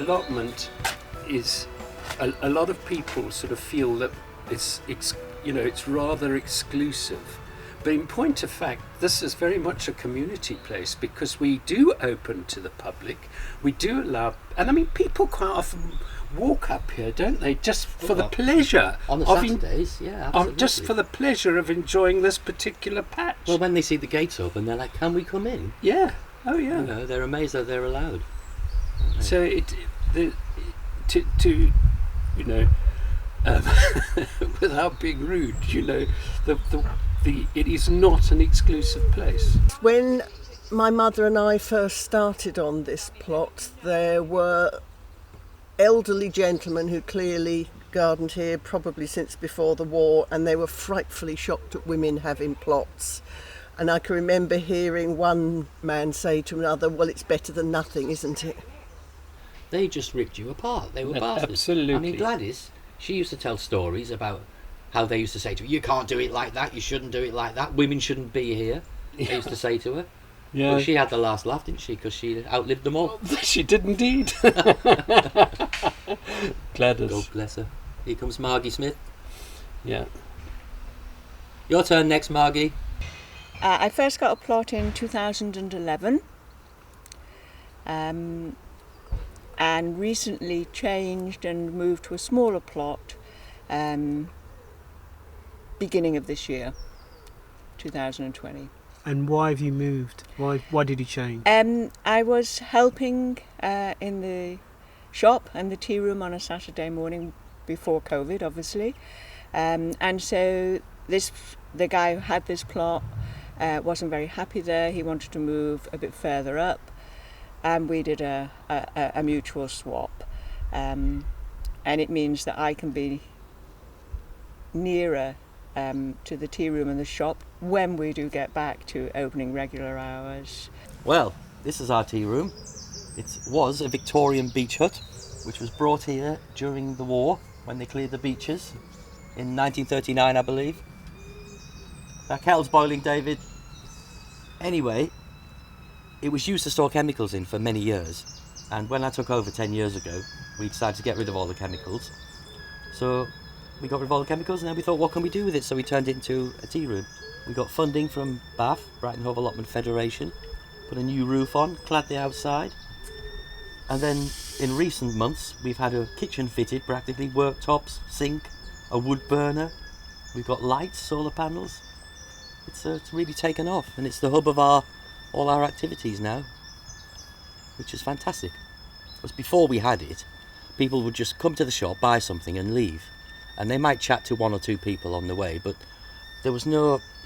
allotment is a lot of people sort of feel that it's rather exclusive. But in point of fact, this is very much a community place because we do open to the public. We do allow, and I mean, people quite often walk up here, don't they? Just for the pleasure on the Saturdays, yeah, absolutely. Just for the pleasure of enjoying this particular patch. Well, when they see the gates open, they're like, "Can we come in?" Yeah. Oh, yeah. You know, they're amazed that they're allowed. So without being rude, it is not an exclusive place. When my mother and I first started on this plot, there were elderly gentlemen who clearly gardened here probably since before the war, and they were frightfully shocked at women having plots. And I can remember hearing one man say to another, "Well, it's better than nothing, isn't it?" They just ripped you apart. They were bastards. Absolutely. I mean, Gladys, she used to tell stories about how they used to say to her, "You can't do it like that, you shouldn't do it like that, women shouldn't be here." They used to say to her. Yeah. Well, she had the last laugh, didn't she? Because she outlived them all. She did indeed. Gladys. God bless her. Here comes Margie Smith. Yeah. Your turn next, Margie. I first got a plot in 2011 and recently changed and moved to a smaller plot beginning of this year, 2020. And why have you moved? Why did you change? I was helping in the shop and the tea room on a Saturday morning before COVID, obviously. And so the guy who had this plot wasn't very happy there. He wanted to move a bit further up, and we did a mutual swap. And it means that I can be nearer to the tea room and the shop when we do get back to opening regular hours. Well, this is our tea room. It was a Victorian beach hut, which was brought here during the war when they cleared the beaches in 1939, I believe. That kettle's boiling, David. Anyway, it was used to store chemicals in for many years, and when I took over 10 years ago, we decided to get rid of all the chemicals. So we got rid of all the chemicals, and then we thought, what can we do with it? So we turned it into a tea room. We got funding from BAF, Brighton Allotment Federation, put a new roof on, clad the outside, and then in recent months we've had a kitchen fitted, practically worktops, sink, a wood burner. We've got lights, solar panels. It's really taken off, and it's the hub of all our activities now, which is fantastic. Because before we had it, people would just come to the shop, buy something and leave, and they might chat to one or two people on the way, but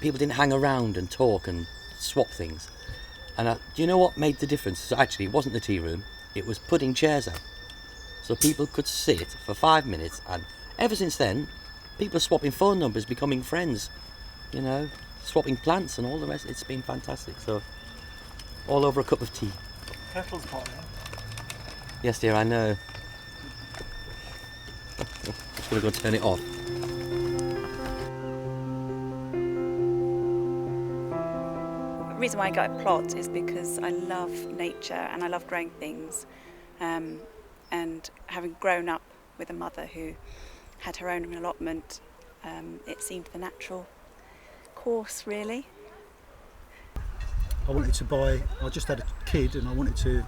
people didn't hang around and talk and swap things. And do you know what made the difference? So actually, it wasn't the tea room, it was putting chairs out, so people could sit for 5 minutes, and ever since then, people are swapping phone numbers, becoming friends, swapping plants and all the rest. It's been fantastic. So, all over a cup of tea. Kettle's hot now. Yes, dear, I know. Just gonna go turn it off. The reason why I got a plot is because I love nature and I love growing things. And having grown up with a mother who had her own allotment, it seemed the natural course, really. I just had a kid and I wanted to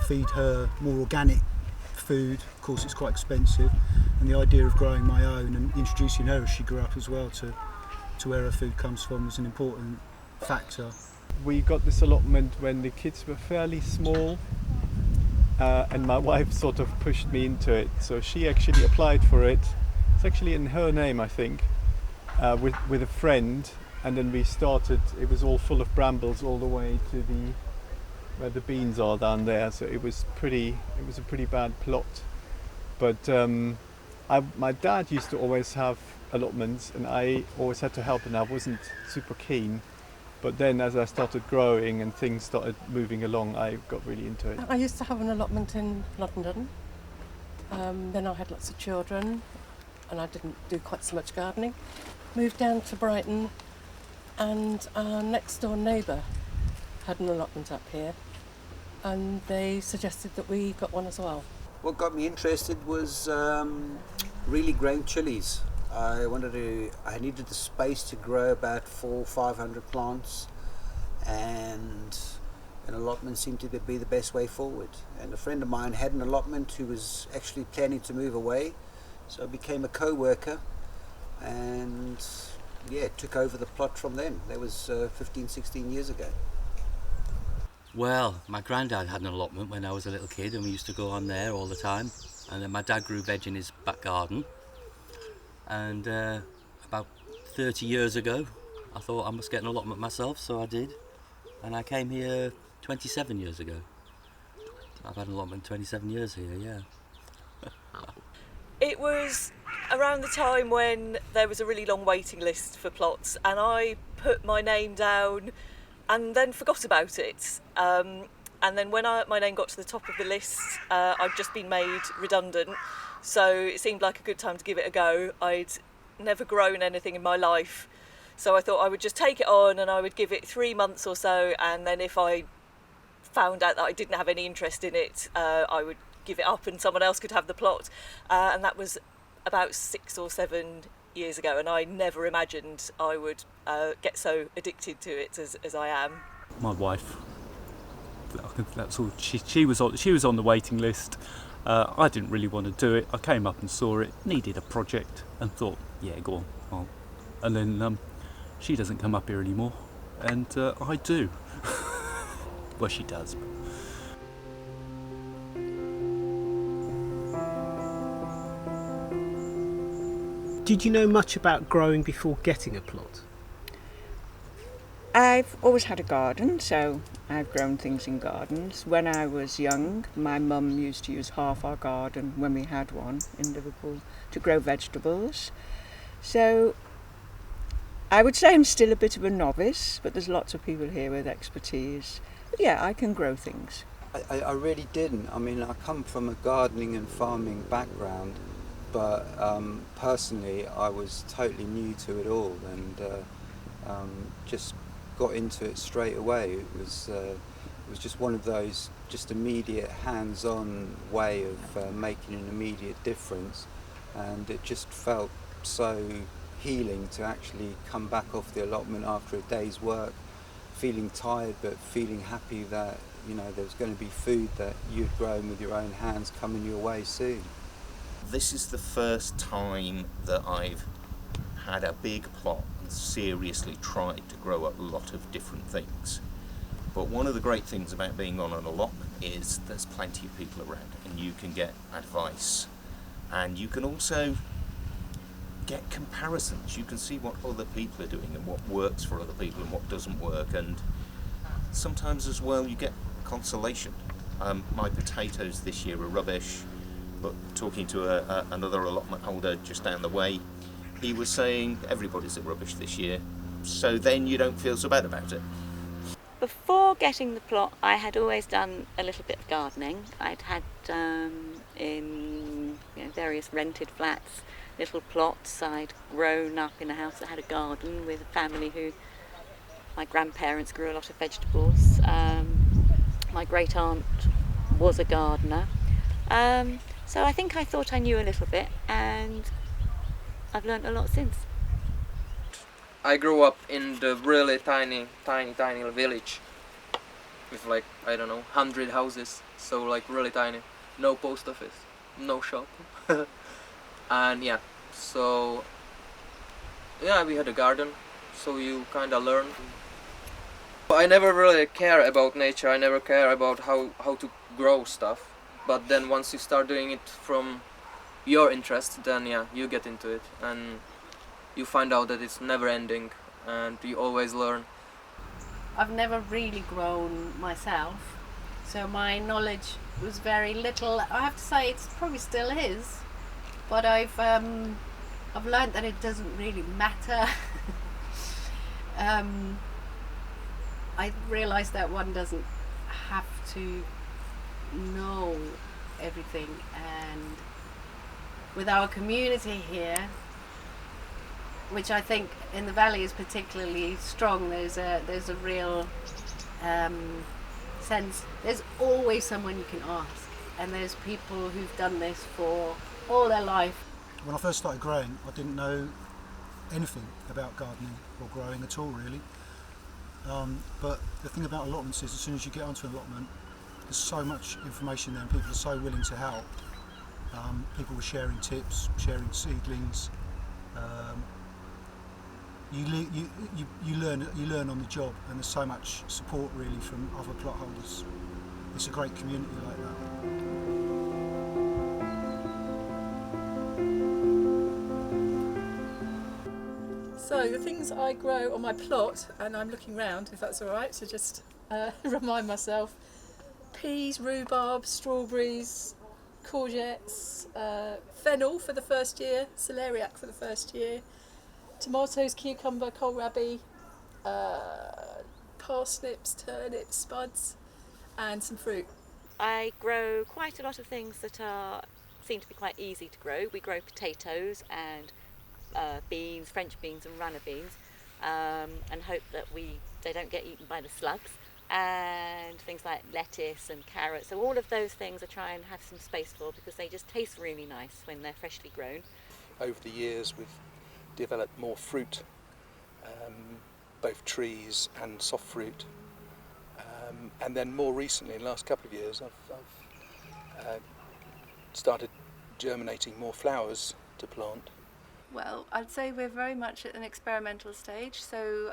feed her more organic food. Of course, it's quite expensive, and the idea of growing my own and introducing her as she grew up as well to where her food comes from was an important factor. We got this allotment when the kids were fairly small, and my wife sort of pushed me into it, so she actually applied for it. It's actually in her name, I think, with a friend, and then we started. It was all full of brambles all the way to where the beans are down there, so it was a pretty bad plot. But my dad used to always have allotments, and I always had to help, and I wasn't super keen. But then as I started growing and things started moving along, I got really into it. I used to have an allotment in London. Then I had lots of children and I didn't do quite so much gardening. Moved down to Brighton, and our next door neighbour had an allotment up here. and they suggested that we got one as well. What got me interested was really growing chilies. I needed the space to grow about 400-500 plants, and an allotment seemed to be the best way forward. And a friend of mine had an allotment who was actually planning to move away, so I became a co-worker and took over the plot from them. That was 15-16 years ago. Well, my granddad had an allotment when I was a little kid, and we used to go on there all the time. And then my dad grew veg in his back garden. And about 30 years ago, I thought I must get an allotment myself, so I did. And I came here 27 years ago. I've had an allotment 27 years here, yeah. It was around the time when there was a really long waiting list for plots, and I put my name down and then forgot about it. And then when my name got to the top of the list, I'd just been made redundant, so it seemed like a good time to give it a go. I'd never grown anything in my life, so I thought I would just take it on and I would give it 3 months or so, and then if I found out that I didn't have any interest in it, I would give it up and someone else could have the plot. And that was about 6 or 7 years ago, and I never imagined I would get so addicted to it as I am. My wife, that's all. She was on the waiting list. I didn't really want to do it. I came up and saw it, needed a project, and thought, yeah, go on. And then she doesn't come up here anymore, and I do. Well, she does. Did you know much about growing before getting a plot? I've always had a garden, so I've grown things in gardens. When I was young, my mum used to use half our garden, when we had one in Liverpool, to grow vegetables. So I would say I'm still a bit of a novice, but there's lots of people here with expertise. But yeah, I can grow things. I really didn't. I mean, I come from a gardening and farming background, but personally I was totally new to it all, and just got into it straight away. It was just one of those just immediate hands-on way of making an immediate difference, and it just felt so healing to actually come back off the allotment after a day's work, feeling tired but feeling happy that, you know, there's going to be food that you'd grown with your own hands coming your way soon. This is the first time that I've had a big plot and seriously tried to grow a lot of different things. But one of the great things about being on an allotment is there's plenty of people around, and you can get advice, and you can also get comparisons. You can see what other people are doing and what works for other people and what doesn't work, and sometimes as well you get consolation. My potatoes this year are rubbish, but talking to another allotment holder just down the way, he was saying everybody's a rubbish this year, so then you don't feel so bad about it. Before getting the plot, I had always done a little bit of gardening. I'd had in various rented flats little plots. I'd grown up in a house that had a garden with a family who, my grandparents grew a lot of vegetables. My great aunt was a gardener. So I think I thought I knew a little bit, and I've learnt a lot since. I grew up in the really tiny village with, like, I don't know, 100 houses, so like really tiny. No post office, no shop. And yeah, so yeah, we had a garden, so you kind of learn. But I never really care about nature, I never care about how to grow stuff. But then once you start doing it from your interest, then yeah, you get into it, and you find out that it's never ending, and you always learn. I've never really grown myself, so my knowledge was very little. I have to say it probably still is, but I've learned that it doesn't really matter. I realised that one doesn't have to know everything, and with our community here, which I think in the valley is particularly strong, there's a real sense there's always someone you can ask, and there's people who've done this for all their life. When I first started growing, I didn't know anything about gardening or growing at all, really. But the thing about allotments is, as soon as you get onto an allotment, there's so much information there, and people are so willing to help. People were sharing tips, sharing seedlings. You learn on the job, and there's so much support really from other plot holders. It's a great community like that. So the things I grow on my plot, and I'm looking round if that's all right, so just remind myself: peas, rhubarb, strawberries, courgettes, fennel for the first year, celeriac for the first year, tomatoes, cucumber, kohlrabi, parsnips, turnips, spuds, and some fruit. I grow quite a lot of things that seem to be quite easy to grow. We grow potatoes and beans, French beans and runner beans, and hope that they don't get eaten by the slugs, and things like lettuce and carrots. So all of those things I try and have some space for, because they just taste really nice when they're freshly grown. Over the years we've developed more fruit, both trees and soft fruit, and then more recently, in the last couple of years, I've started germinating more flowers to plant. Well, I'd say we're very much at an experimental stage. So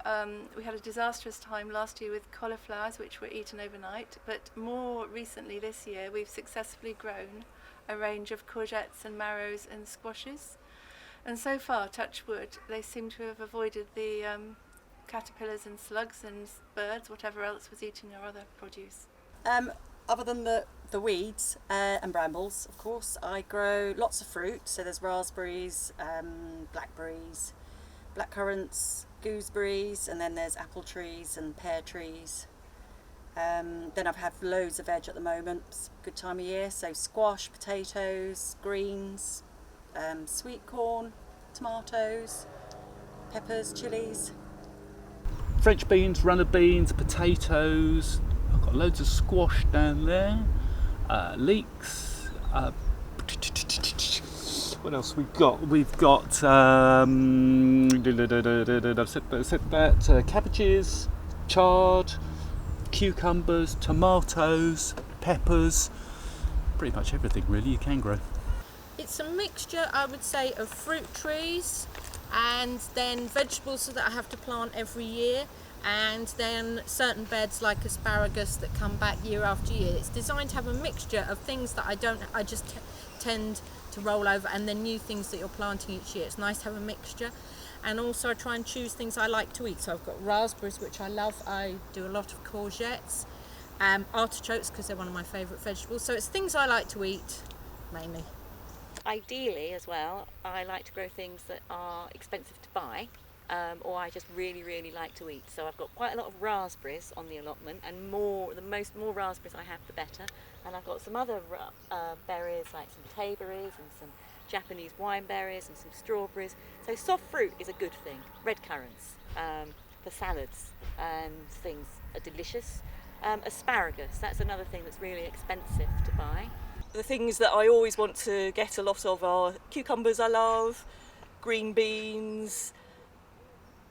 we had a disastrous time last year with cauliflowers, which were eaten overnight. But more recently this year, we've successfully grown a range of courgettes and marrows and squashes. And so far, touch wood, they seem to have avoided the caterpillars and slugs and birds, whatever else was eating our other produce. Other than the weeds and brambles, of course, I grow lots of fruit. So there's raspberries, blackberries, blackcurrants, gooseberries, and then there's apple trees and pear trees. Then I have loads of veg at the moment. It's a good time of year. So squash, potatoes, greens, sweet corn, tomatoes, peppers, chilies. French beans, runner beans, potatoes. I've got loads of squash down there, leeks. What else we've got? We've got I've said that cabbages, chard, cucumbers, tomatoes, peppers. Pretty much everything really you can grow. It's a mixture, I would say, of fruit trees and then vegetables that I have to plant every year, and then certain beds like asparagus that come back year after year. It's designed to have a mixture of things that I just tend to roll over, and then new things that you're planting each year. It's nice to have a mixture. And also I try and choose things I like to eat. So I've got raspberries, which I love. I do a lot of courgettes, artichokes, because they're one of my favourite vegetables. So it's things I like to eat mainly. Ideally as well, I like to grow things that are expensive to buy, or I just really, really like to eat. So I've got quite a lot of raspberries on the allotment, and more raspberries I have, the better. And I've got some other berries, like some tayberries and some Japanese wine berries and some strawberries. So soft fruit is a good thing. Red currants for salads and things are delicious. Asparagus, that's another thing that's really expensive to buy. The things that I always want to get a lot of are cucumbers I love, green beans.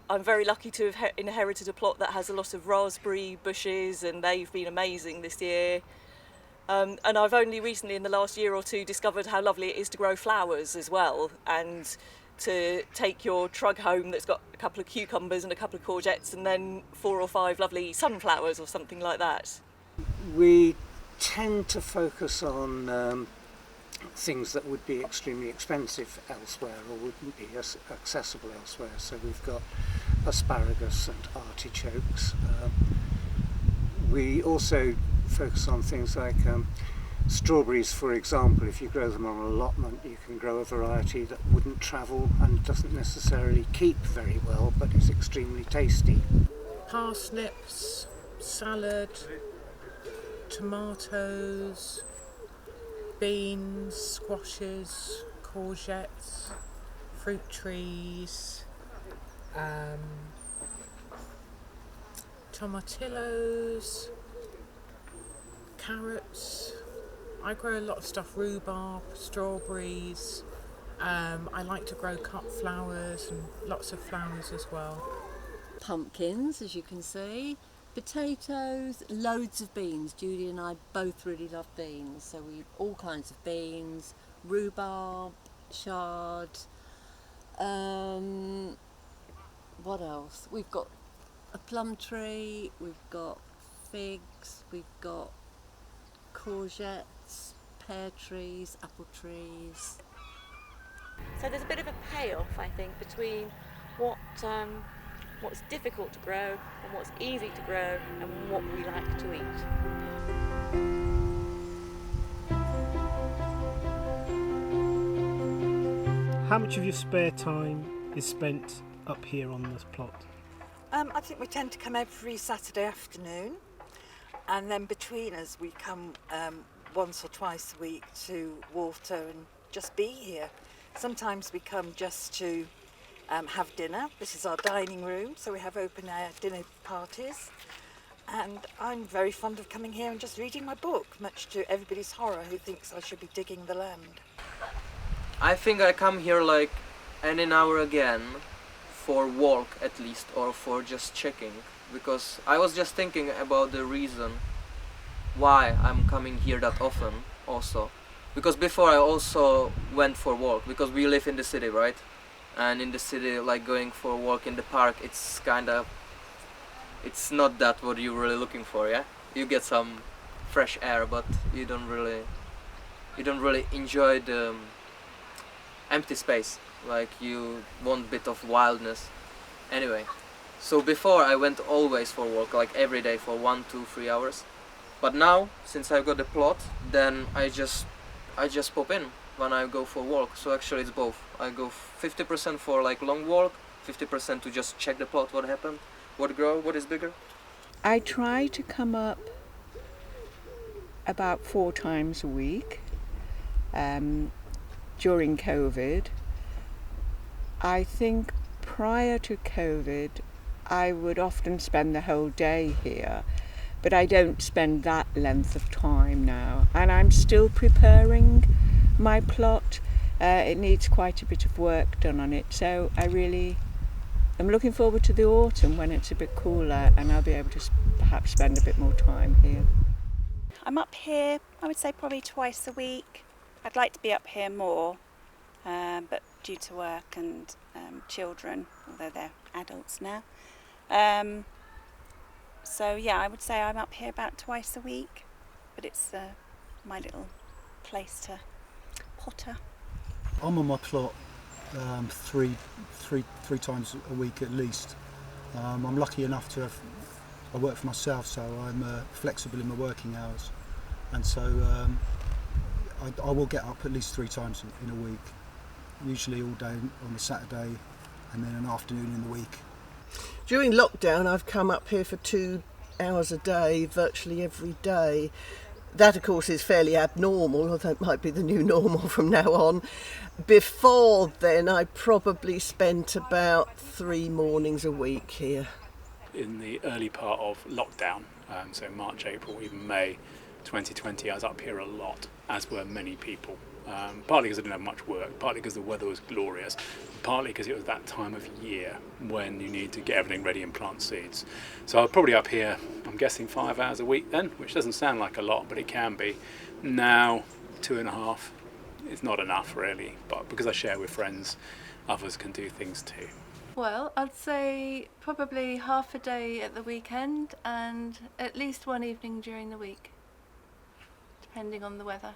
I'm very lucky to have inherited a plot that has a lot of raspberry bushes, and they've been amazing this year. And I've only recently, in the last year or two, discovered how lovely it is to grow flowers as well, and to take your trug home that's got a couple of cucumbers and a couple of courgettes, and then 4 or 5 lovely sunflowers or something like that. We tend to focus on things that would be extremely expensive elsewhere or wouldn't be as accessible elsewhere. So we've got asparagus and artichokes. We also focus on things like strawberries, for example. If you grow them on an allotment, you can grow a variety that wouldn't travel and doesn't necessarily keep very well, but is extremely tasty. Parsnips, salad, tomatoes, beans, squashes, courgettes, fruit trees, tomatillos, carrots. I grow a lot of stuff, rhubarb, strawberries. I like to grow cut flowers and lots of flowers as well. Pumpkins, as you can see. Potatoes, loads of beans. Judy and I both really love beans, so we all kinds of beans, rhubarb, chard. What else? We've got a plum tree, we've got figs, we've got courgettes, pear trees, apple trees. So there's a bit of a payoff, I think, between what's difficult to grow and what's easy to grow and what we like to eat. How much of your spare time is spent up here on this plot? I think we tend to come every Saturday afternoon, and then between us we come once or twice a week to water and just be here. Sometimes we come just to have dinner. This is our dining room, so we have open air dinner parties. And I'm very fond of coming here and just reading my book, much to everybody's horror who thinks I should be digging the land. I think I come here like any hour again for walk at least, or for just checking, because I was just thinking about the reason why I'm coming here that often also. Because before I also went for walk, because we live in the city, right? And in the city, like going for a walk in the park, it's not that what you're really looking for, yeah? You get some fresh air, but you don't really enjoy the empty space. Like you want a bit of wildness. Anyway, so before I went always for walk, like every day for 1, 2, 3 hours. But now, since I've got the plot, then I just pop in when I go for walk. So actually it's both. I go 50% for like long walk, 50% to just check the plot, what happened, what grow, what is bigger. I try to come up about 4 times a week. During COVID, I think prior to COVID, I would often spend the whole day here, but I don't spend that length of time now. And I'm still preparing my plot. It needs quite a bit of work done on it, so I'm looking forward to the autumn when it's a bit cooler and I'll be able to perhaps spend a bit more time here. I'm up here, I would say probably twice a week. I'd like to be up here more, but due to work and children, although they're adults now. So yeah, I would say I'm up here about twice a week, but it's my little place to potter. I'm on my plot three times a week at least. I'm lucky enough to have, I work for myself, so I'm flexible in my working hours, and so I will get up at least 3 times in a week, usually all day on a Saturday and then an afternoon in the week. During lockdown I've come up here for 2 hours a day, virtually every day. That of course is fairly abnormal, although it might be the new normal from now on. Before then I probably spent about 3 mornings a week here. In the early part of lockdown, so March, April, even May 2020, I was up here a lot, as were many people. Partly because I didn't have much work, partly because the weather was glorious, partly because it was that time of year when you need to get everything ready and plant seeds. So I was probably up here, I'm guessing 5 hours a week then, which doesn't sound like a lot, but it can be. Now, 2.5 is not enough really, but because I share with friends, others can do things too. Well, I'd say probably half a day at the weekend and at least 1 evening during the week, depending on the weather.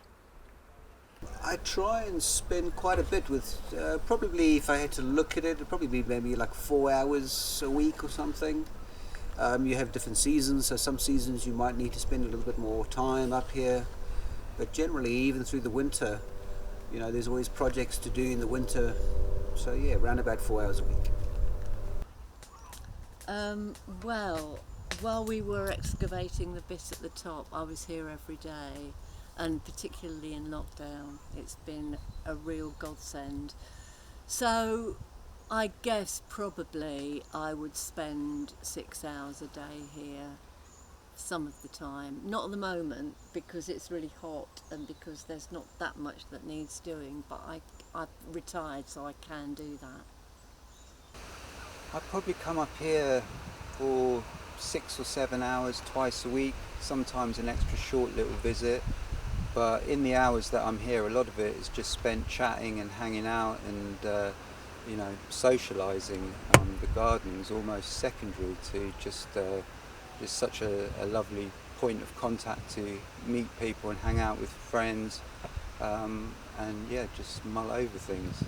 I try and spend quite a bit with, probably if I had to look at it, it'd probably be maybe like 4 hours a week or something. You have different seasons, so some seasons you might need to spend a little bit more time up here, but generally even through the winter, you know, there's always projects to do in the winter, so yeah, around about 4 hours a week. Well, while we were excavating the bit at the top, I was here every day, and particularly in lockdown, it's been a real godsend. So I guess probably I would spend 6 hours a day here, some of the time. Not at the moment because it's really hot and because there's not that much that needs doing, but I've retired so I can do that. I probably come up here for 6 or 7 hours twice a week, sometimes an extra short little visit, but in the hours that I'm here, a lot of it is just spent chatting and hanging out and socialising. The garden's almost secondary to just such a lovely point of contact to meet people and hang out with friends, and just mull over things.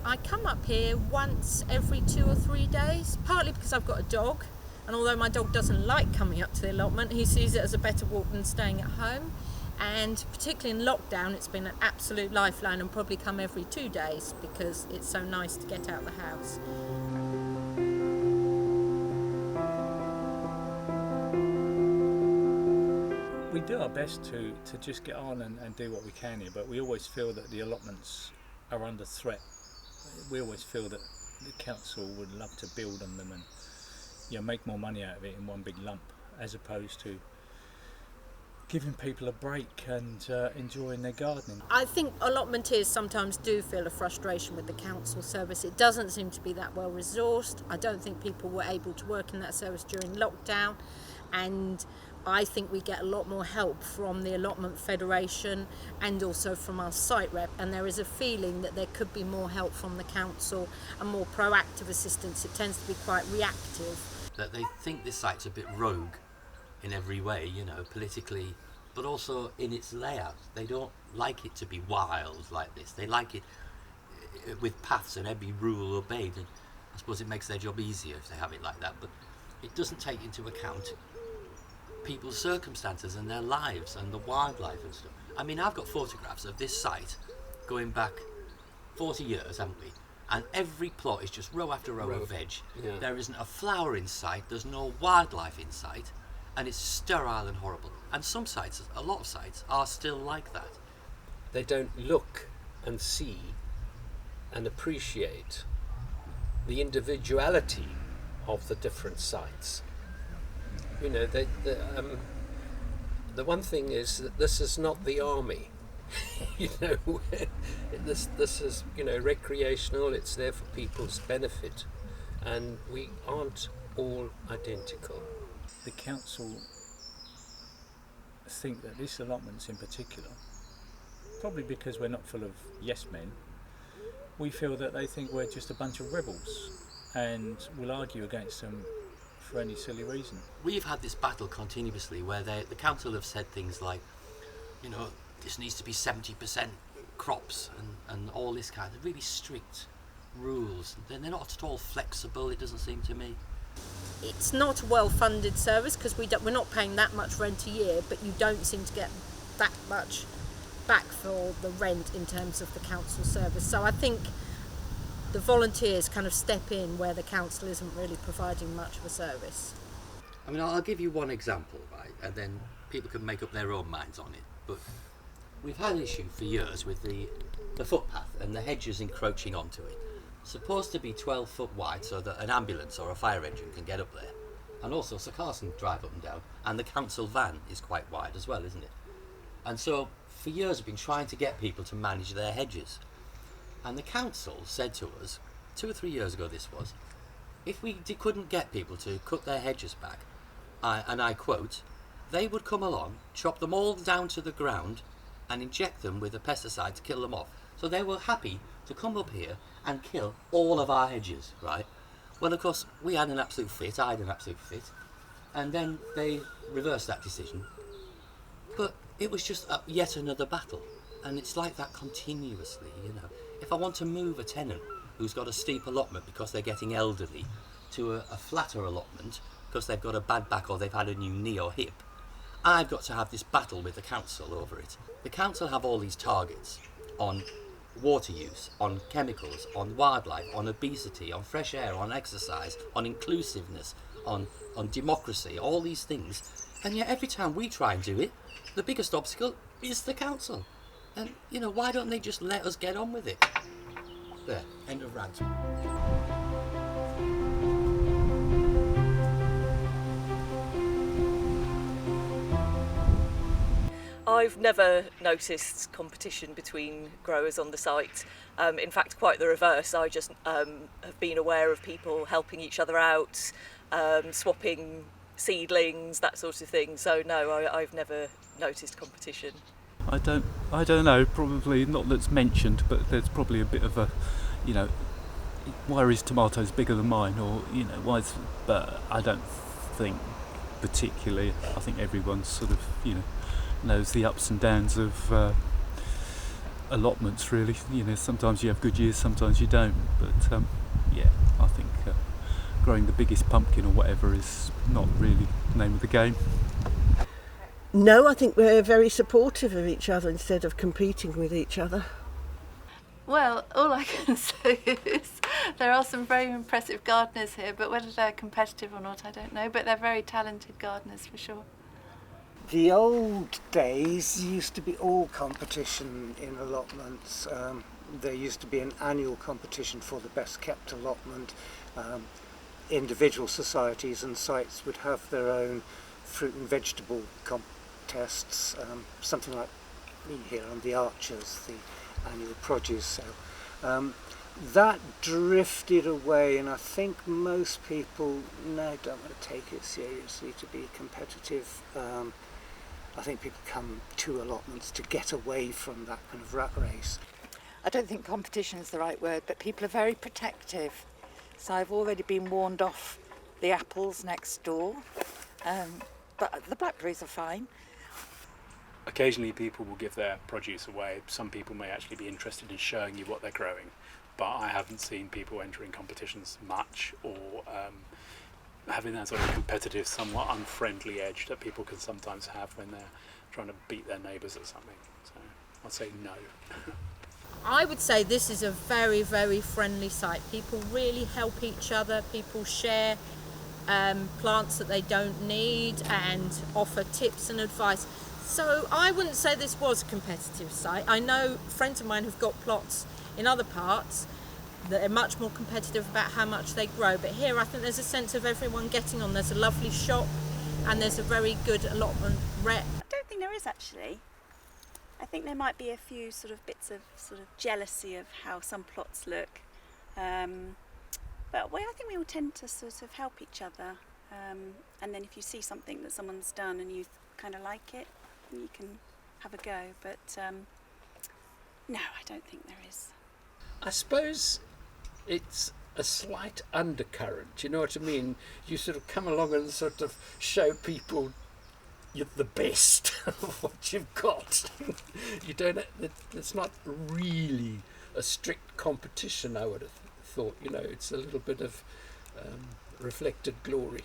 I come up here once every 2 or 3 days, partly because I've got a dog, and although my dog doesn't like coming up to the allotment, he sees it as a better walk than staying at home. And particularly in lockdown, it's been an absolute lifeline, and probably come every 2 days because it's so nice to get out of the house. We do our best to just get on and do what we can here, but we always feel that the allotments are under threat. We always feel that the council would love to build on them and make more money out of it in one big lump, as opposed to giving people a break and enjoying their gardening. I think allotmenteers sometimes do feel a frustration with the council service. It doesn't seem to be that well resourced. I don't think people were able to work in that service during lockdown, and I think we get a lot more help from the Allotment Federation and also from our site rep, and there is a feeling that there could be more help from the council and more proactive assistance. It tends to be quite reactive. That they think this site's a bit rogue in every way, politically, but also in its layout. They don't like it to be wild like this. They like it with paths and every rule obeyed, and I suppose it makes their job easier if they have it like that, but it doesn't take into account people's circumstances and their lives and the wildlife and stuff. I mean, I've got photographs of this site going back 40 years, haven't we? And every plot is just row after row of veg. Yeah. There isn't a flower in sight, there's no wildlife in sight, and it's sterile and horrible. And some sites, a lot of sites, are still like that. They don't look and see and appreciate the individuality of the different sites. The one thing is that this is not the army. This is recreational. It's there for people's benefit, and we aren't all identical. The council think that this allotments in particular, probably because we're not full of yes men, we feel that they think we're just a bunch of rebels and will argue against them for any silly reason. We've had this battle continuously where the council have said things like, this needs to be 70% crops and all this kind of really strict rules. They're not at all flexible, it doesn't seem to me. It's not a well-funded service because we're not paying that much rent a year, but you don't seem to get that much back for the rent in terms of the council service. So I think the volunteers kind of step in where the council isn't really providing much of a service. I mean, I'll give you one example, right, and then people can make up their own minds on it. But we've had an issue for years with the footpath and the hedges encroaching onto it. Supposed to be 12 foot wide so that an ambulance or a fire engine can get up there, and also so cars can drive up and down, and the council van is quite wide as well, isn't it? And so for years we've been trying to get people to manage their hedges, and the council said to us 2 or 3 years ago this was, if we couldn't get people to cut their hedges back, and I quote, they would come along, chop them all down to the ground and inject them with a pesticide to kill them off. So they were happy to come up here and kill all of our hedges, right? Well, of course, we had an absolute fit, I had an absolute fit, and then they reversed that decision. But it was just yet another battle, and it's like that continuously, If I want to move a tenant who's got a steep allotment because they're getting elderly to a flatter allotment because they've got a bad back or they've had a new knee or hip, I've got to have this battle with the council over it. The council have all these targets on water use, on chemicals, on wildlife, on obesity, on fresh air, on exercise, on inclusiveness, on democracy, all these things. And yet every time we try and do it, the biggest obstacle is the council. And, why don't they just let us get on with it? There, end of rant. I've never noticed competition between growers on the site. In fact, quite the reverse. I just have been aware of people helping each other out, swapping seedlings, that sort of thing. So no, I've never noticed competition. I don't know, probably not that's mentioned, but there's probably a bit of a, why are his tomatoes bigger than mine, or, but I don't think particularly. I think everyone sort of, knows the ups and downs of allotments, really. Sometimes you have good years, sometimes you don't, but I think growing the biggest pumpkin or whatever is not really the name of the game. No, I think we're very supportive of each other instead of competing with each other. Well, all I can say is there are some very impressive gardeners here, but whether they're competitive or not, I don't know, but they're very talented gardeners for sure. The old days used to be all competition in allotments. There used to be an annual competition for the best kept allotment. Individual societies and sites would have their own fruit and vegetable contests, something like here on the Archers, the annual produce sale. That drifted away, and I think most people now don't want to take it seriously to be competitive. I think people come to allotments to get away from that kind of rat race. I don't think competition is the right word, but people are very protective. So I've already been warned off the apples next door, but the blackberries are fine. Occasionally people will give their produce away. Some people may actually be interested in showing you what they're growing, but I haven't seen people entering competitions much, or having that sort of competitive, somewhat unfriendly edge that people can sometimes have when they're trying to beat their neighbours at something. So I'd say no. I would say this is a very, very friendly site. People really help each other. People share plants that they don't need and offer tips and advice. So I wouldn't say this was a competitive site. I know friends of mine who've got plots in other parts that are much more competitive about how much they grow. But here I think there's a sense of everyone getting on. There's a lovely shop and there's a very good allotment rep. I don't think there is actually. I think there might be a few sort of bits of sort of jealousy of how some plots look. But I think we all tend to sort of help each other. And then if you see something that someone's done and you kind of like it, then you can have a go. But no, I don't think there is. I suppose it's a slight undercurrent, you know what I mean? You sort of come along and sort of show people you're the best of what you've got. You don't. It's not really a strict competition, I would have thought. It's a little bit of reflected glory.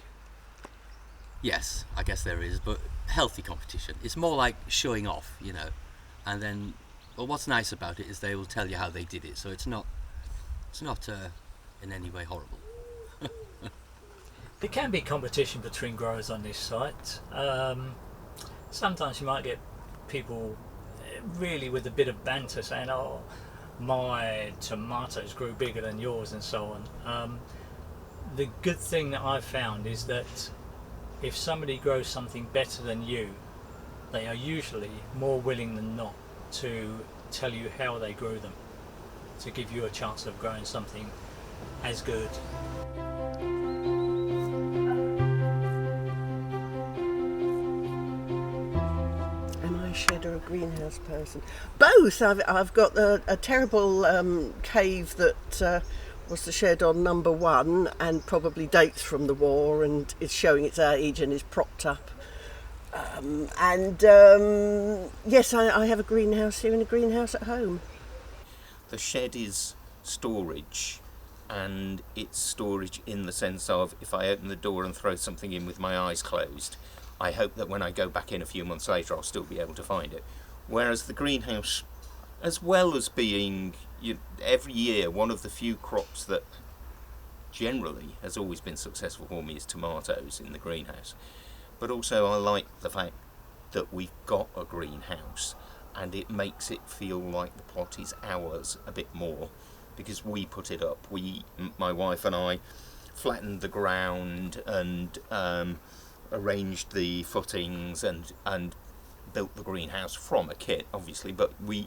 Yes, I guess there is, but healthy competition. It's more like showing off, and then, well, what's nice about it is they will tell you how they did it, so it's not in any way horrible. There can be competition between growers on this site. Sometimes you might get people really with a bit of banter saying, "Oh, my tomatoes grew bigger than yours," and so on. The good thing that I've found is that if somebody grows something better than you, they are usually more willing than not to tell you how they grew them, to give you a chance of growing something as good. Shed or a greenhouse person? Both. I've got a terrible cave that was the shed on number 1 and probably dates from the war and is showing its age and is propped up. Yes, I have a greenhouse here and a greenhouse at home. The shed is storage, and it's storage in the sense of if I open the door and throw something in with my eyes closed, I hope that when I go back in a few months later I'll still be able to find it. Whereas the greenhouse, as well as being every year one of the few crops that generally has always been successful for me is tomatoes in the greenhouse. But also I like the fact that we've got a greenhouse and it makes it feel like the plot is ours a bit more because we put it up. My wife and I flattened the ground and arranged the footings and built the greenhouse from a kit, obviously, but we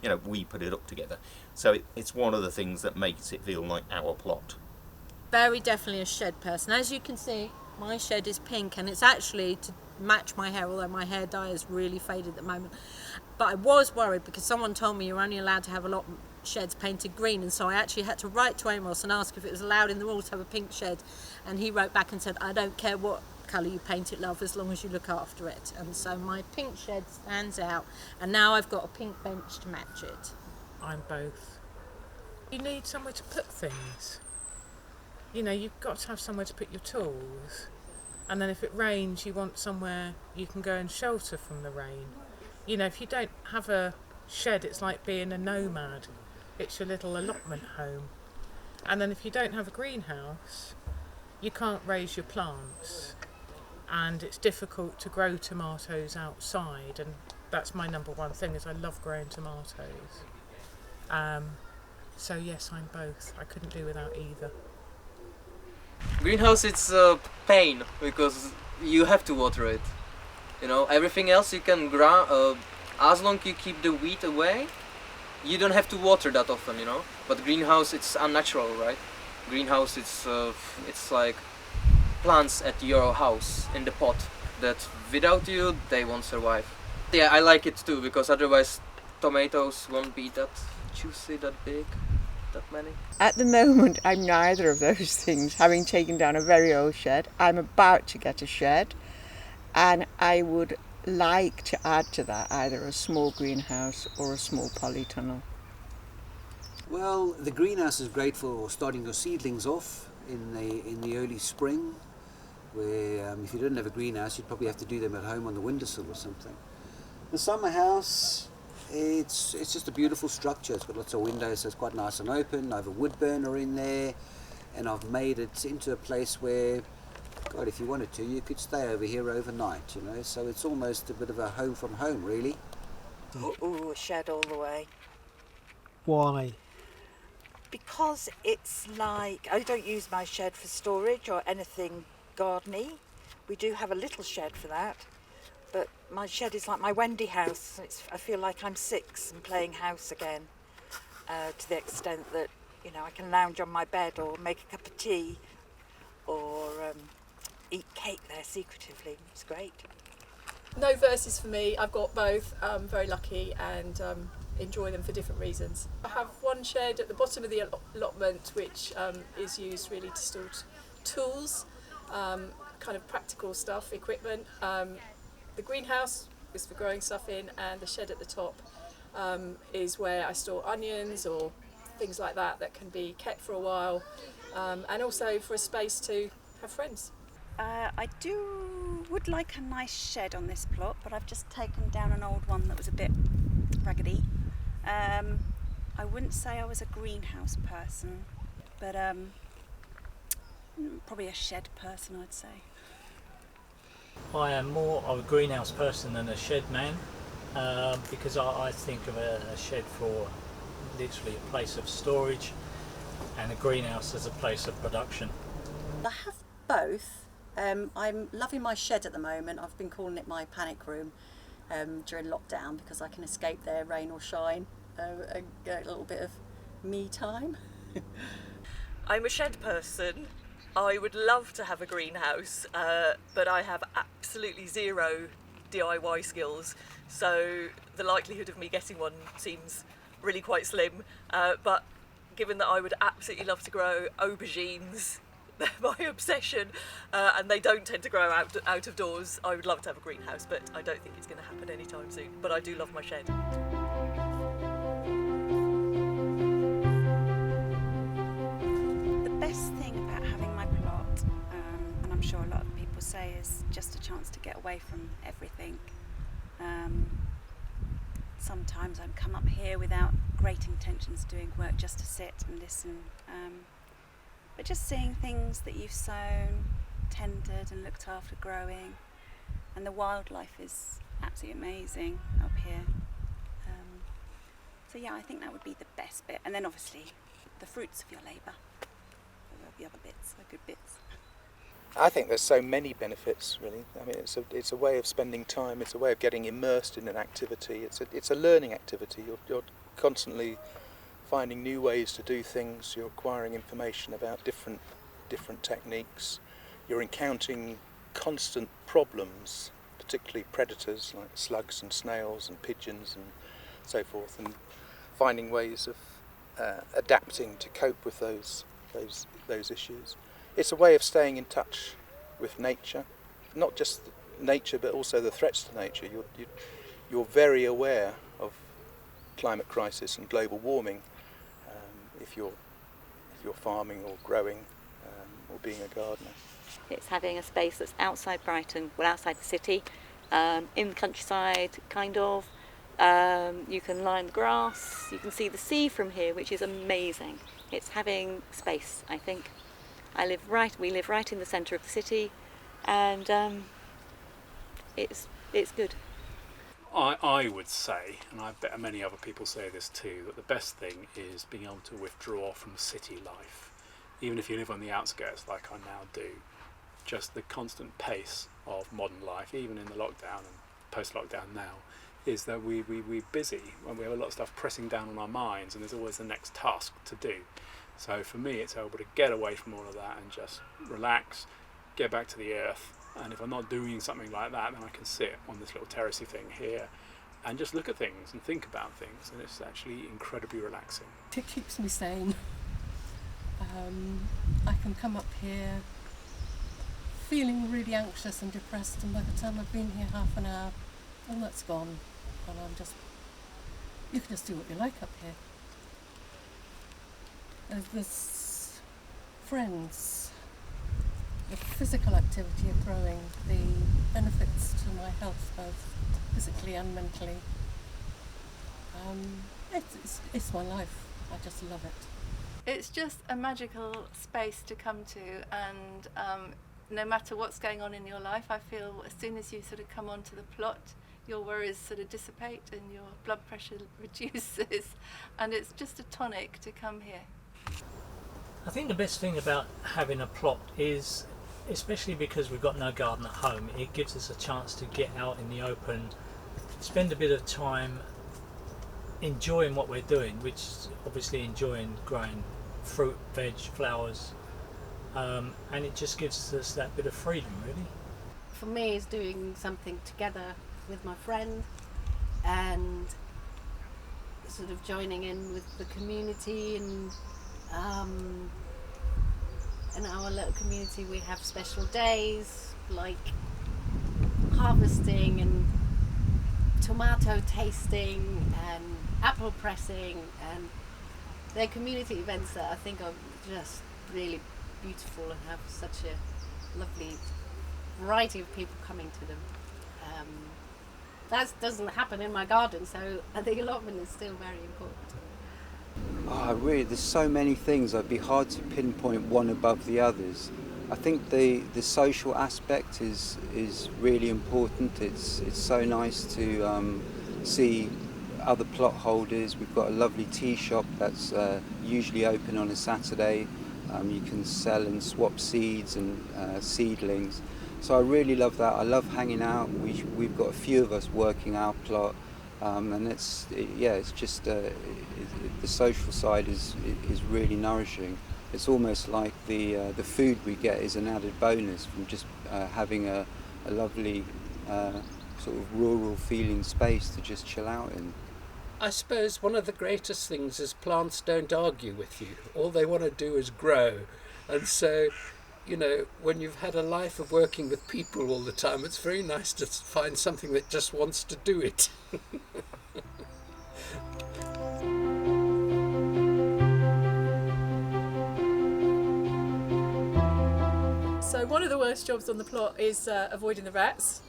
put it up together. So it's one of the things that makes it feel like our plot. Very definitely a shed person. As you can see, my shed is pink, and it's actually to match my hair, although my hair dye is really faded at the moment. But I was worried because someone told me you're only allowed to have allotment sheds painted green, and so I actually had to write to Amos and ask if it was allowed in the rules to have a pink shed, and he wrote back and said, I don't care what colour you paint it, love, as long as you look after it. And so my pink shed stands out, and now I've got a pink bench to match it. I'm both. You need somewhere to put things. You know, you've got to have somewhere to put your tools. And then if it rains, you want somewhere you can go and shelter from the rain. You know, if you don't have a shed, it's like being a nomad. It's your little allotment home. And then if you don't have a greenhouse, you can't raise your plants. And it's difficult to grow tomatoes outside. And that's my number one thing, is I love growing tomatoes. So yes, I'm both. I couldn't do without either. Greenhouse, it's a pain because you have to water it. You know, everything else you can grow, as long as you keep the weed away, you don't have to water that often, you know. But greenhouse, it's unnatural, right? Greenhouse, it's like plants at your house in the pot that without you they won't survive. Yeah, I like it too, because otherwise tomatoes won't be that juicy, that big, that many. At the moment, I'm neither of those things, having taken down a very old shed. I'm about to get a shed, and I would like to add to that either a small greenhouse or a small polytunnel. Well, the greenhouse is great for starting your seedlings off in the early spring, where if you didn't have a greenhouse, you'd probably have to do them at home on the windowsill or something. The summer house, it's just a beautiful structure. It's got lots of windows, so it's quite nice and open. I have a wood burner in there, and I've made it into a place where, God, if you wanted to, you could stay over here overnight, you know. So it's almost a bit of a home from home, really. Ooh, a shed all the way. Why? Because it's like, I don't use my shed for storage or anything gardeny. We do have a little shed for that, but my shed is like my Wendy house. I feel like I'm 6 and playing house again, to the extent that, you know, I can lounge on my bed or make a cup of tea or eat cake there secretively. It's great. No verses for me. I've got both. I'm very lucky and enjoy them for different reasons. I have one shed at the bottom of the allotment which is used really to store tools, kind of practical stuff, equipment. The greenhouse is for growing stuff in, and the shed at the top is where I store onions or things like that that can be kept for a while, and also for a space to have friends. I would like a nice shed on this plot, but I've just taken down an old one that was a bit raggedy. I wouldn't say I was a greenhouse person, but probably a shed person, I'd say. I am more of a greenhouse person than a shed man, because I think of a shed for literally a place of storage and a greenhouse as a place of production. I have both. I'm loving my shed at the moment. I've been calling it my panic room during lockdown because I can escape there, rain or shine, and get a little bit of me time. I'm a shed person. I would love to have a greenhouse, but I have absolutely zero DIY skills, so the likelihood of me getting one seems really quite slim. But given that I would absolutely love to grow aubergines, they're my obsession, and they don't tend to grow out of doors, I would love to have a greenhouse, but I don't think it's going to happen anytime soon. But I do love my shed. The best thing about having my plot, and I'm sure a lot of people say, is just a chance to get away from everything. Sometimes I come up here without great intentions doing work, just to sit and listen. But just seeing things that you've sown, tended and looked after growing, and the wildlife is absolutely amazing up here. So yeah, I think that would be the best bit. And then obviously the fruits of your labour, the other bits, the good bits. I think there's so many benefits, really. I mean, it's a way of spending time. It's a way of getting immersed in an activity. It's a learning activity. You're constantly finding new ways to do things. You're acquiring information about different techniques. You're encountering constant problems, particularly predators like slugs and snails and pigeons and so forth, and finding ways of adapting to cope with those issues. It's a way of staying in touch with nature, not just nature but also the threats to nature. You're very aware of climate crisis and global warming if you're farming or growing or being a gardener. It's having a space that's outside Brighton, well, outside the city, in the countryside, kind of. You can lie in the grass, you can see the sea from here, which is amazing. It's having space, I think. We live right in the centre of the city, and it's good. I would say, and I bet many other people say this too, that the best thing is being able to withdraw from city life. Even if you live on the outskirts like I now do, just the constant pace of modern life, even in the lockdown and post-lockdown now, is that we're busy and we have a lot of stuff pressing down on our minds, and there's always the next task to do. So for me, it's able to get away from all of that and just relax, get back to the earth. And if I'm not doing something like that, then I can sit on this little terracey thing here and just look at things and think about things, and it's actually incredibly relaxing. It keeps me sane. I can come up here feeling really anxious and depressed, and by the time I've been here half an hour, all that's gone, and you can just do what you like up here. There's friends, the physical activity of growing, the benefits to my health, both physically and mentally. It's my life. I just love it. It's just a magical space to come to, and no matter what's going on in your life, I feel as soon as you sort of come onto the plot, your worries sort of dissipate and your blood pressure reduces, and it's just a tonic to come here. I think the best thing about having a plot is, especially because we've got no garden at home, it gives us a chance to get out in the open, spend a bit of time enjoying what we're doing, which is obviously enjoying growing fruit, veg, flowers, and it just gives us that bit of freedom, really. For me, it's doing something together with my friend and sort of joining in with the community, and in our little community we have special days like harvesting and tomato tasting and apple pressing, and they're community events that I think are just really beautiful and have such a lovely variety of people coming to them. That doesn't happen in my garden, so I think allotment is still very important. Really, there's so many things. It'd be hard to pinpoint one above the others. I think the social aspect is really important. It's so nice to see other plot holders. We've got a lovely tea shop that's usually open on a Saturday. You can sell and swap seeds and seedlings. So I really love that. I love hanging out. We've got a few of us working our plot, and it's just the social side is really nourishing. It's almost like the food we get is an added bonus from just having a lovely sort of rural feeling space to just chill out in. I suppose one of the greatest things is plants don't argue with you. All they want to do is grow. And so, when you've had a life of working with people all the time, it's very nice to find something that just wants to do it. So one of the worst jobs on the plot is avoiding the rats,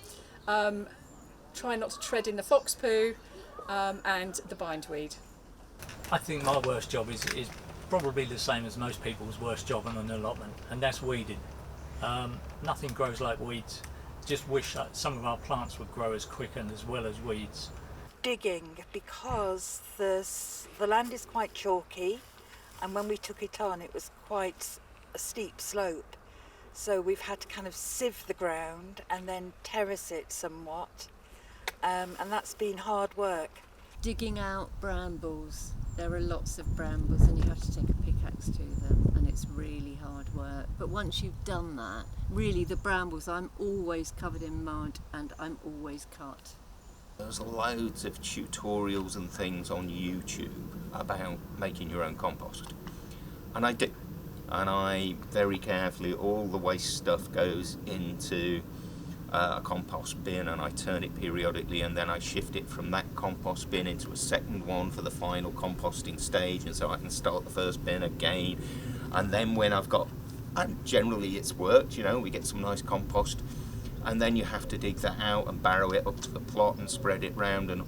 trying not to tread in the fox poo, and the bindweed. I think my worst job is probably the same as most people's worst job on an allotment, and that's weeding. Nothing grows like weeds. Just wish that some of our plants would grow as quick and as well as weeds. Digging, because the land is quite chalky, and when we took it on it was quite a steep slope. So we've had to kind of sieve the ground and then terrace it somewhat, and that's been hard work. Digging out brambles. There are lots of brambles and you have to take a pickaxe to them, and it's really hard work. But once you've done that, really the brambles, I'm always covered in mud and I'm always cut. There's loads of tutorials and things on YouTube about making your own compost. And I do. And I very carefully, all the waste stuff goes into a compost bin, and I turn it periodically, and then I shift it from that compost bin into a second one for the final composting stage, and so I can start the first bin again. And then when I've got, and generally it's worked, you know, we get some nice compost, and then you have to dig that out and barrow it up to the plot and spread it round, and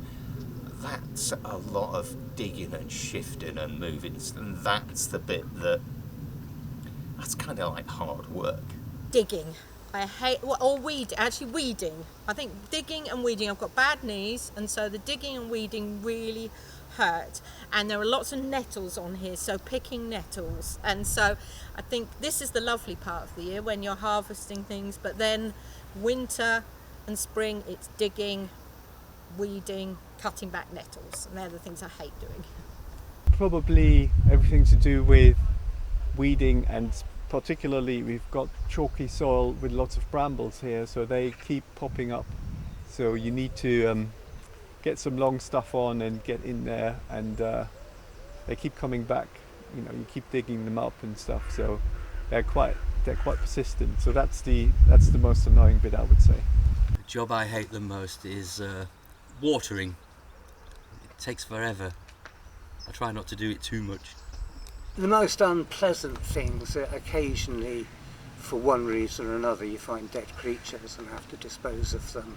that's a lot of digging and shifting and moving, and that's the bit that's kind of like hard work. Digging. I hate, or weeding. I think digging and weeding, I've got bad knees, and so the digging and weeding really hurt. And there are lots of nettles on here, so picking nettles. And so I think this is the lovely part of the year when you're harvesting things, but then winter and spring, it's digging, weeding, cutting back nettles, and they're the things I hate doing. Probably everything to do with weeding, and particularly we've got chalky soil with lots of brambles here, so they keep popping up. So you need to get some long stuff on and get in there, and they keep coming back. You know, you keep digging them up and stuff. So they're quite persistent. So that's the most annoying bit, I would say. The job I hate the most is watering. It takes forever. I try not to do it too much. The most unpleasant things are occasionally, for one reason or another, you find dead creatures and have to dispose of them.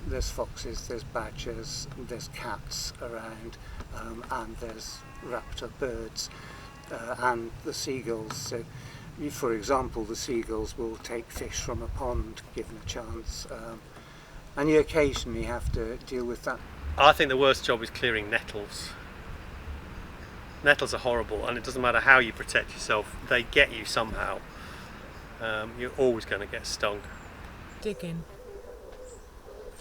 There's foxes, there's badgers, there's cats around, and there's wrapped up birds, and the seagulls. So, for example, the seagulls will take fish from a pond given a chance, and you occasionally have to deal with that. I think the worst job is clearing nettles. Nettles are horrible, and it doesn't matter how you protect yourself, they get you somehow. You're always going to get stung. Digging.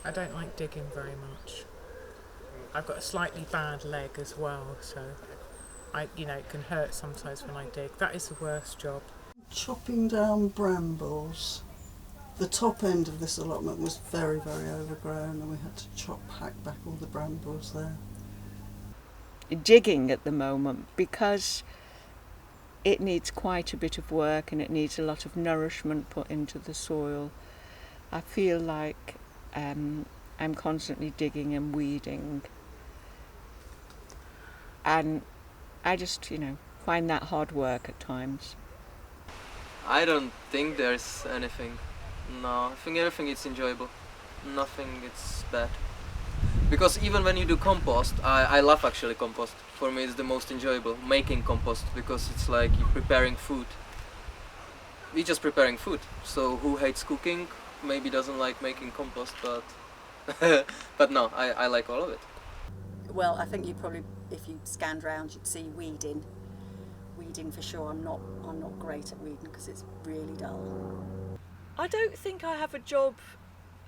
I don't like digging very much. I've got a slightly bad leg as well, so it can hurt sometimes when I dig. That is the worst job. Chopping down brambles. The top end of this allotment was very, very overgrown, and we had to hack back all the brambles there. Digging at the moment, because it needs quite a bit of work and it needs a lot of nourishment put into the soil. I feel like I'm constantly digging and weeding, and I just find that hard work at times. I don't think there's anything. No, I think everything is enjoyable. Nothing is bad. Because even when you do compost, I love actually compost. For me it's the most enjoyable, making compost, because it's like you're preparing food. We're just preparing food. So who hates cooking maybe doesn't like making compost, but but no, I like all of it. Well, I think you probably, if you scanned around, you'd see weeding. Weeding for sure. I'm not great at weeding because it's really dull. I don't think I have a job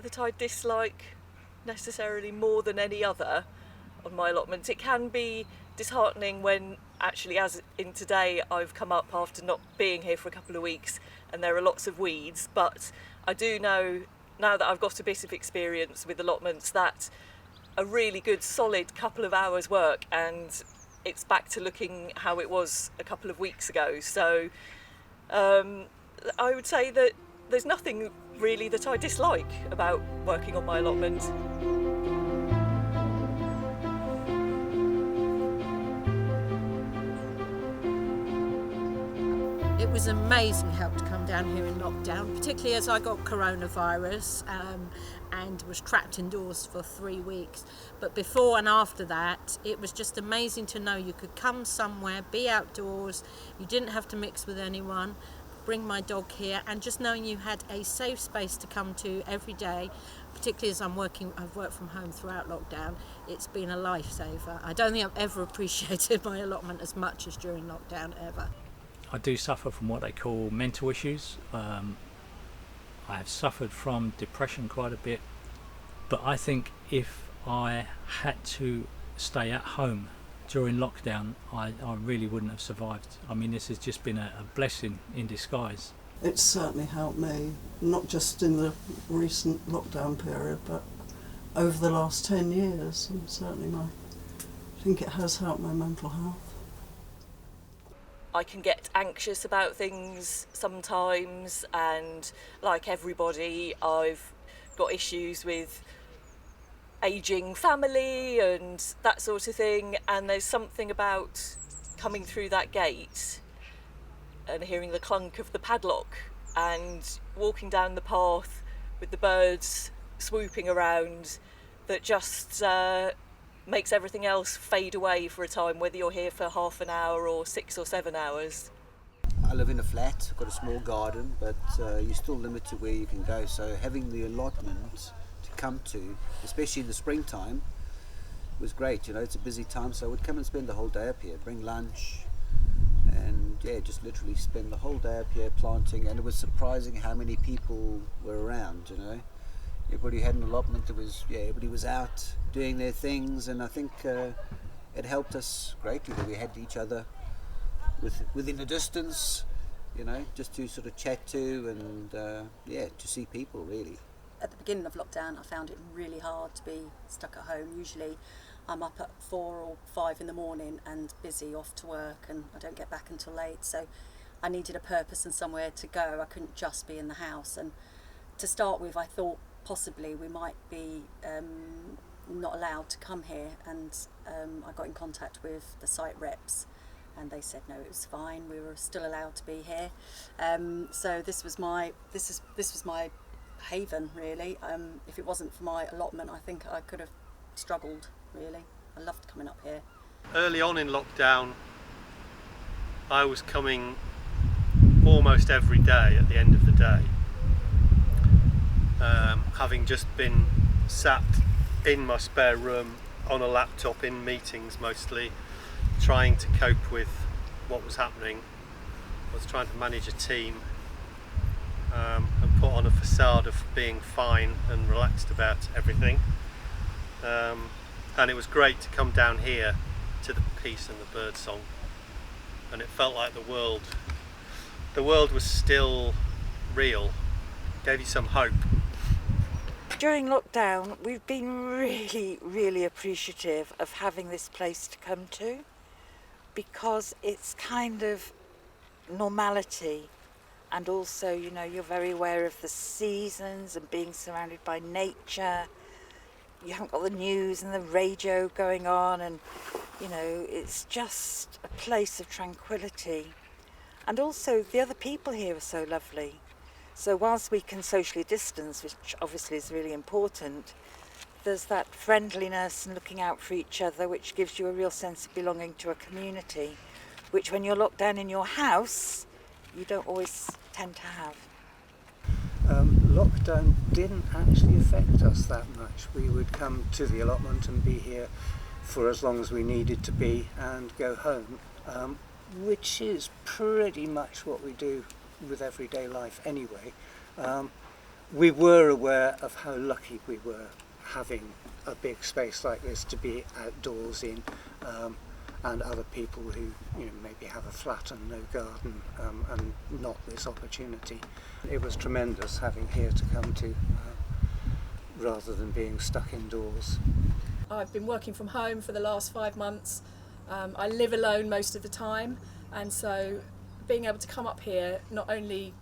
that I dislike necessarily more than any other on my allotment. It can be disheartening when actually, as in today, I've come up after not being here for a couple of weeks and there are lots of weeds, but I do know now that I've got a bit of experience with allotments that a really good solid couple of hours work and it's back to looking how it was a couple of weeks ago. So I would say that there's nothing really that I dislike about working on my allotment. It was amazing help to come down here in lockdown, particularly as I got coronavirus and was trapped indoors for 3 weeks. But before and after that, it was just amazing to know you could come somewhere, be outdoors, you didn't have to mix with anyone, bring my dog here, and just knowing you had a safe space to come to every day, particularly as I've worked from home throughout lockdown, it's been a lifesaver. I don't think I've ever appreciated my allotment as much as during lockdown, ever. I do suffer from what they call mental issues. I have suffered from depression quite a bit, but I think if I had to stay at home during lockdown, I really wouldn't have survived. I mean, this has just been a blessing in disguise. It's certainly helped me, not just in the recent lockdown period, but over the last 10 years, and certainly I think it has helped my mental health. I can get anxious about things sometimes, and like everybody, I've got issues with ageing family and that sort of thing, and there's something about coming through that gate and hearing the clunk of the padlock and walking down the path with the birds swooping around that just makes everything else fade away for a time, whether you're here for half an hour or 6 or 7 hours. I live in a flat, I've got a small garden, but you're still limited where you can go, so having the allotment to come to, especially in the springtime, was great. You know, it's a busy time, so I would come and spend the whole day up here, bring lunch, and yeah, just literally spend the whole day up here planting. And it was surprising how many people were around, you know. Everybody had an allotment, everybody was out doing their things, and I think it helped us greatly that we had each other within a distance, you know, just to sort of chat to and to see people really. At the beginning of lockdown, I found it really hard to be stuck at home. Usually I'm up at 4 or 5 in the morning and busy off to work, and I don't get back until late, so I needed a purpose and somewhere to go. I couldn't just be in the house, and to start with I thought possibly we might be not allowed to come here, and I got in contact with the site reps and they said no, it was fine, we were still allowed to be here. So this was my haven really. If it wasn't for my allotment, I think I could have struggled really. I loved coming up here. Early on in lockdown, I was coming almost every day at the end of the day, having just been sat in my spare room on a laptop in meetings mostly, trying to cope with what was happening. I was trying to manage a team and put on a facade of being fine and relaxed about everything. And it was great to come down here to the peace and the bird song, and it felt like the world was still real. Gave you some hope. During lockdown, we've been really, really appreciative of having this place to come to, because it's kind of normality, and also, you know, you're very aware of the seasons and being surrounded by nature. You haven't got the news and the radio going on, and you know, it's just a place of tranquility. And also the other people here are so lovely. So whilst we can socially distance, which obviously is really important, there's that friendliness and looking out for each other, which gives you a real sense of belonging to a community, which when you're locked down in your house, you don't always tend to have. Lockdown didn't actually affect us that much. We would come to the allotment and be here for as long as we needed to be and go home, which is pretty much what we do with everyday life anyway. We were aware of how lucky we were having a big space like this to be outdoors in, and other people who, you know, maybe have a flat and no garden and not this opportunity. It was tremendous having here to come to, rather than being stuck indoors. I've been working from home for the last 5 months. I live alone most of the time, and so being able to come up here not only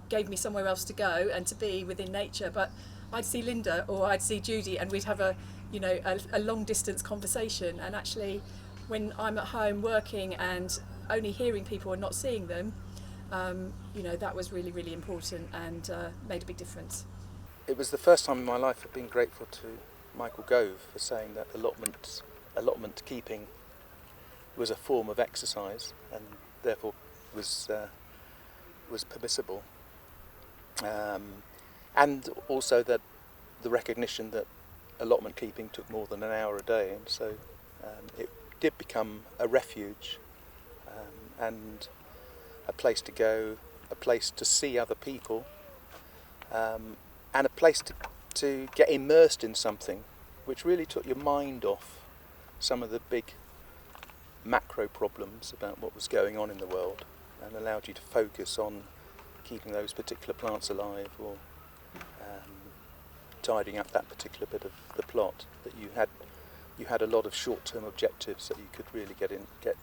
gave me somewhere else to go and to be within nature, but I'd see Linda or I'd see Judy and we'd have a long distance conversation. And actually, when I'm at home working and only hearing people and not seeing them, that was really, really important and made a big difference. It was the first time in my life I've been grateful to Michael Gove for saying that allotment keeping was a form of exercise and therefore was permissible, and also that the recognition that allotment keeping took more than an hour a day, and so it did become a refuge, and a place to go, a place to see other people, and a place to get immersed in something which really took your mind off some of the big macro problems about what was going on in the world and allowed you to focus on keeping those particular plants alive or tidying up that particular bit of the plot. That you had a lot of short-term objectives that you could really get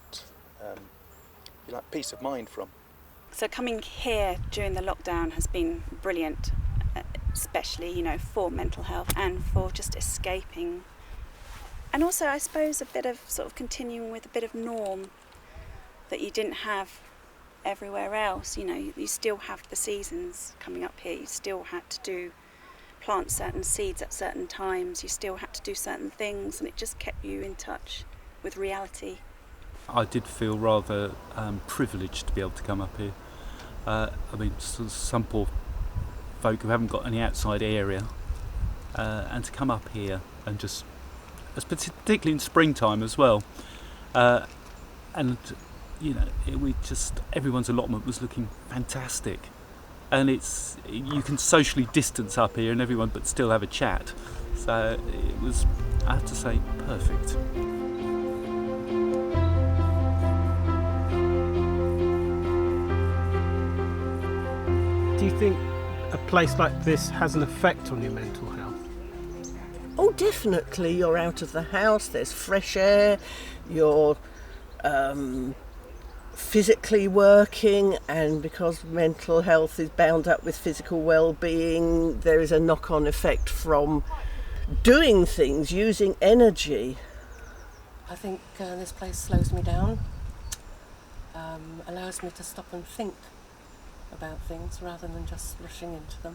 peace of mind from. So coming here during the lockdown has been brilliant, especially, for mental health and for just escaping. And also, I suppose, a bit of sort of continuing with a bit of norm that you didn't have everywhere else. You still have the seasons coming up here. You still had to plant certain seeds at certain times. You still had to do certain things, and it just kept you in touch with reality. I did feel rather privileged to be able to come up here. Some poor folk who haven't got any outside area, and to come up here and just, particularly in springtime as well, everyone's allotment was looking fantastic, and you can socially distance up here and everyone, but still have a chat. So it was, I have to say, perfect. Do you think a place like this has an effect on your mental health? Oh, definitely. You're out of the house, there's fresh air, you're physically working, and because mental health is bound up with physical well-being, there is a knock-on effect from doing things, using energy. I think this place slows me down, allows me to stop and think about things rather than just rushing into them.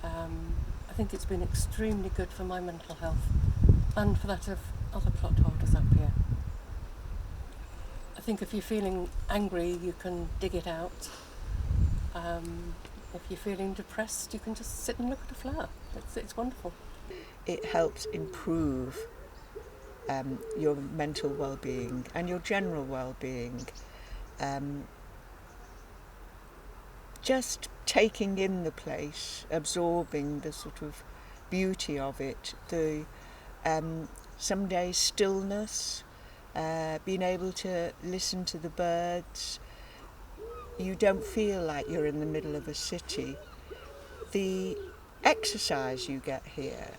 I think it's been extremely good for my mental health and for that of other plot holders up here. I think if you're feeling angry, you can dig it out. If you're feeling depressed, you can just sit and look at a flower. It's wonderful. It helps improve your mental well-being and your general well-being. Just taking in the place, absorbing the sort of beauty of it, the some days stillness, being able to listen to the birds. You don't feel like you're in the middle of a city. The exercise you get here,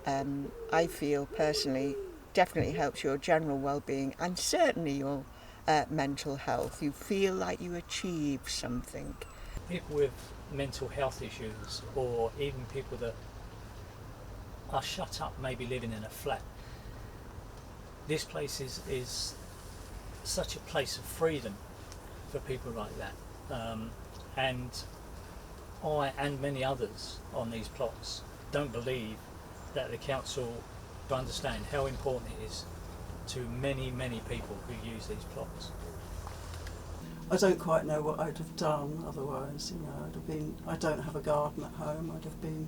I feel personally, definitely helps your general well-being and certainly your mental health. You feel like you achieve something. People with mental health issues, or even people that are shut up, maybe living in a flat, this place is such a place of freedom for people like that. And I and many others on these plots don't believe that the council understand how important it is to many, many people who use these plots. I don't quite know what I'd have done otherwise. I don't have a garden at home. I'd have been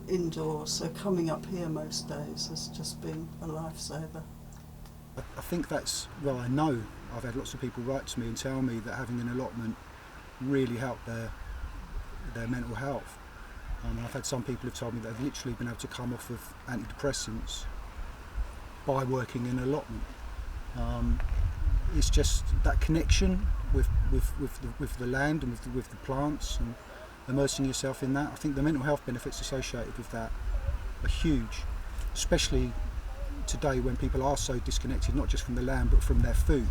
indoors. So coming up here most days has just been a lifesaver. I think that's, well, I know I've had lots of people write to me and tell me that having an allotment really helped their mental health. I've had some people who've told me that they've literally been able to come off of antidepressants by working in an allotment. It's just that connection with the land and with the plants and immersing yourself in that. I think the mental health benefits associated with that are huge, especially today when people are so disconnected, not just from the land but from their food.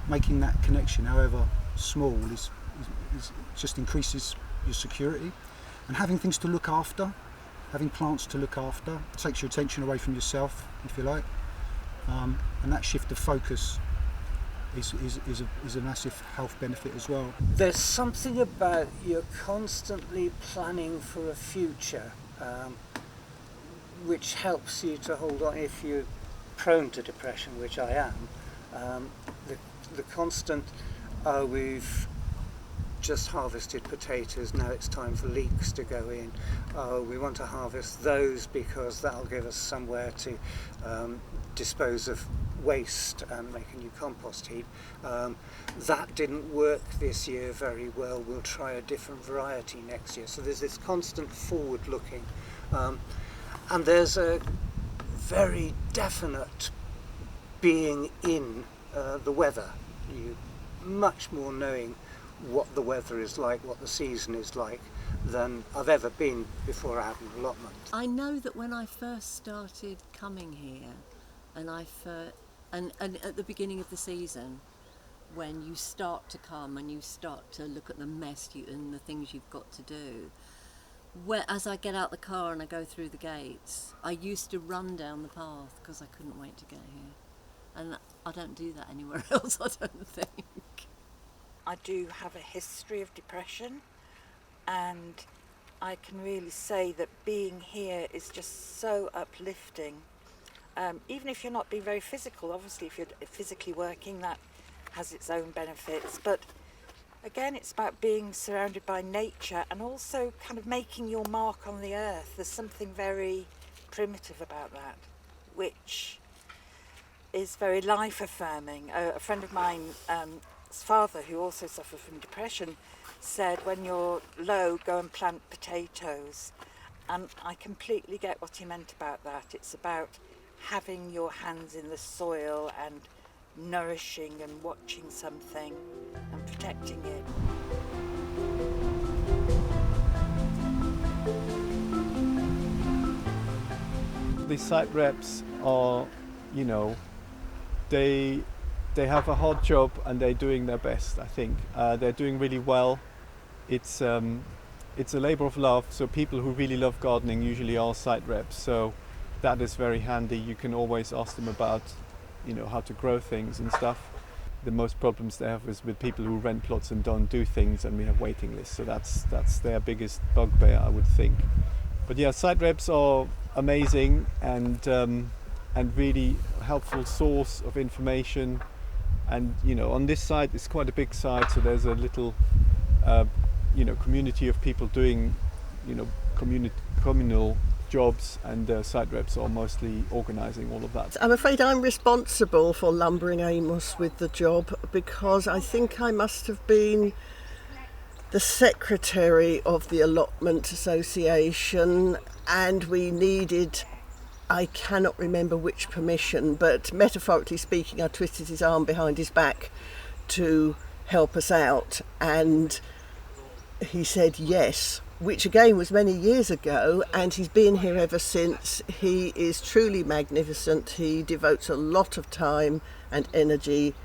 Making that connection, however small, is just increases your security. And having things to look after, having plants to look after, takes your attention away from yourself, if you like. And that shift of focus is a massive health benefit as well. There's something about you're constantly planning for a future, which helps you to hold on if you're prone to depression, which I am. The constant, we've just harvested potatoes, now it's time for leeks to go in. We want to harvest those because that'll give us somewhere to dispose of waste and make a new compost heap. That didn't work this year very well. We'll try a different variety next year. So there's this constant forward looking, and there's a very definite being in the weather. You much more knowing what the weather is like, what the season is like, than I've ever been before I had an allotment. I know that when I first started coming here, and at the beginning of the season, when you start to come and you start to look at the mess and the things you've got to do, as I get out the car and I go through the gates, I used to run down the path because I couldn't wait to get here. And I don't do that anywhere else, I don't think. I do have a history of depression, and I can really say that being here is just so uplifting. Even if you're not being very physical, obviously if you're physically working, that has its own benefits, but again it's about being surrounded by nature and also kind of making your mark on the earth. There's something very primitive about that, which is very life affirming. A friend of mine's father, who also suffered from depression, said when you're low, go and plant potatoes. And I completely get what he meant about that. It's about having your hands in the soil and nourishing and watching something and protecting it. The site reps are, you know, they have a hard job and they're doing their best, I think. They're doing really well. It's a labour of love, so people who really love gardening usually are site reps, so that is very handy. You can always ask them about, you know, how to grow things and stuff. The most problems they have is with people who rent plots and don't do things, and we have waiting lists, so that's their biggest bugbear, I would think. But yeah, site reps are amazing and really helpful source of information. And you know, on this site it's quite a big site, so there's a little you know, community of people doing, you know, communal jobs, and site reps are mostly organising all of that. I'm afraid I'm responsible for lumbering Amos with the job, because I think I must have been the secretary of the Allotment Association, and we needed, I cannot remember which permission, but metaphorically speaking, I twisted his arm behind his back to help us out, and he said yes, which again was many years ago, and he's been here ever since. He is truly magnificent. He devotes a lot of time and energy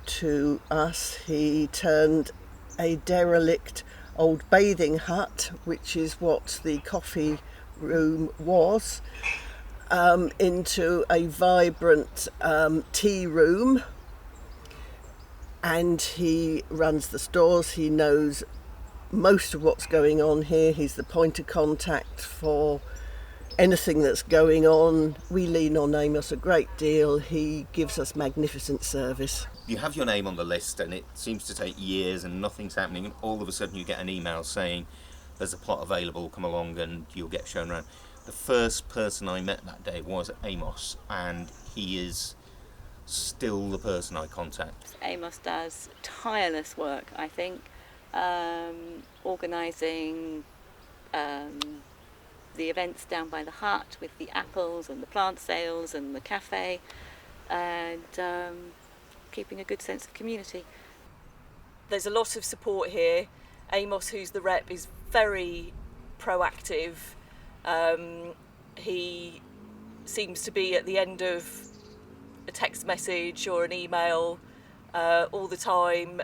to us. He turned a derelict old bathing hut, which is what the coffee room was, into a vibrant tea room, and he runs the stores. He knows most of what's going on here. He's the point of contact for anything that's going on. We lean on Amos a great deal. He gives us magnificent service. You have your name on the list and it seems to take years and nothing's happening, and all of a sudden you get an email saying there's a plot available, come along and you'll get shown around. The first person I met that day was Amos, and he is still the person I contact. Amos does tireless work, I think, organising the events down by the hut with the apples and the plant sales and the cafe, and keeping a good sense of community. There's a lot of support here. Amos, who's the rep, is very proactive. He seems to be at the end of a text message or an email all the time.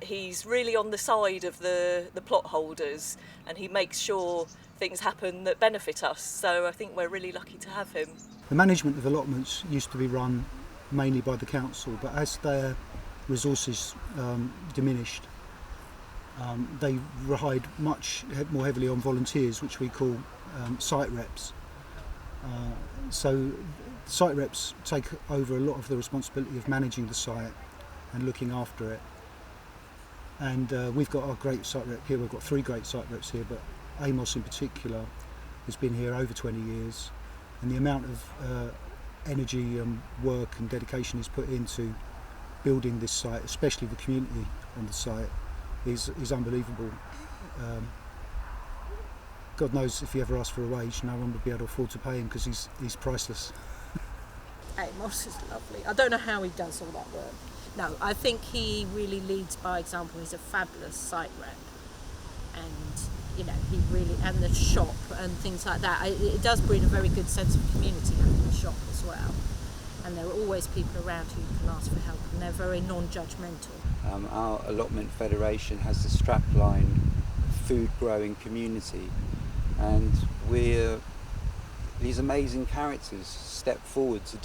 He's really on the side of the plot holders, and he makes sure things happen that benefit us, so I think we're really lucky to have him. The management of allotments used to be run mainly by the council, but as their resources diminished, they relied much more heavily on volunteers, which we call site reps. So site reps take over a lot of the responsibility of managing the site and looking after it. And we've got our great site rep here. We've got 3 great site reps here, but Amos in particular has been here over 20 years, and the amount of energy and work and dedication is put into building this site, especially the community on the site, is unbelievable. God knows if he ever asked for a wage, no one would be able to afford to pay him because he's priceless. Amos is lovely. I don't know how he does all that work. No, I think he really leads by example. He's a fabulous site rep, and you know, he really, and the shop and things like that. It does breed a very good sense of community having the shop as well. And there are always people around who you can ask for help, and they're very non-judgmental. Our allotment federation has the strapline food growing community, and these amazing characters step forward to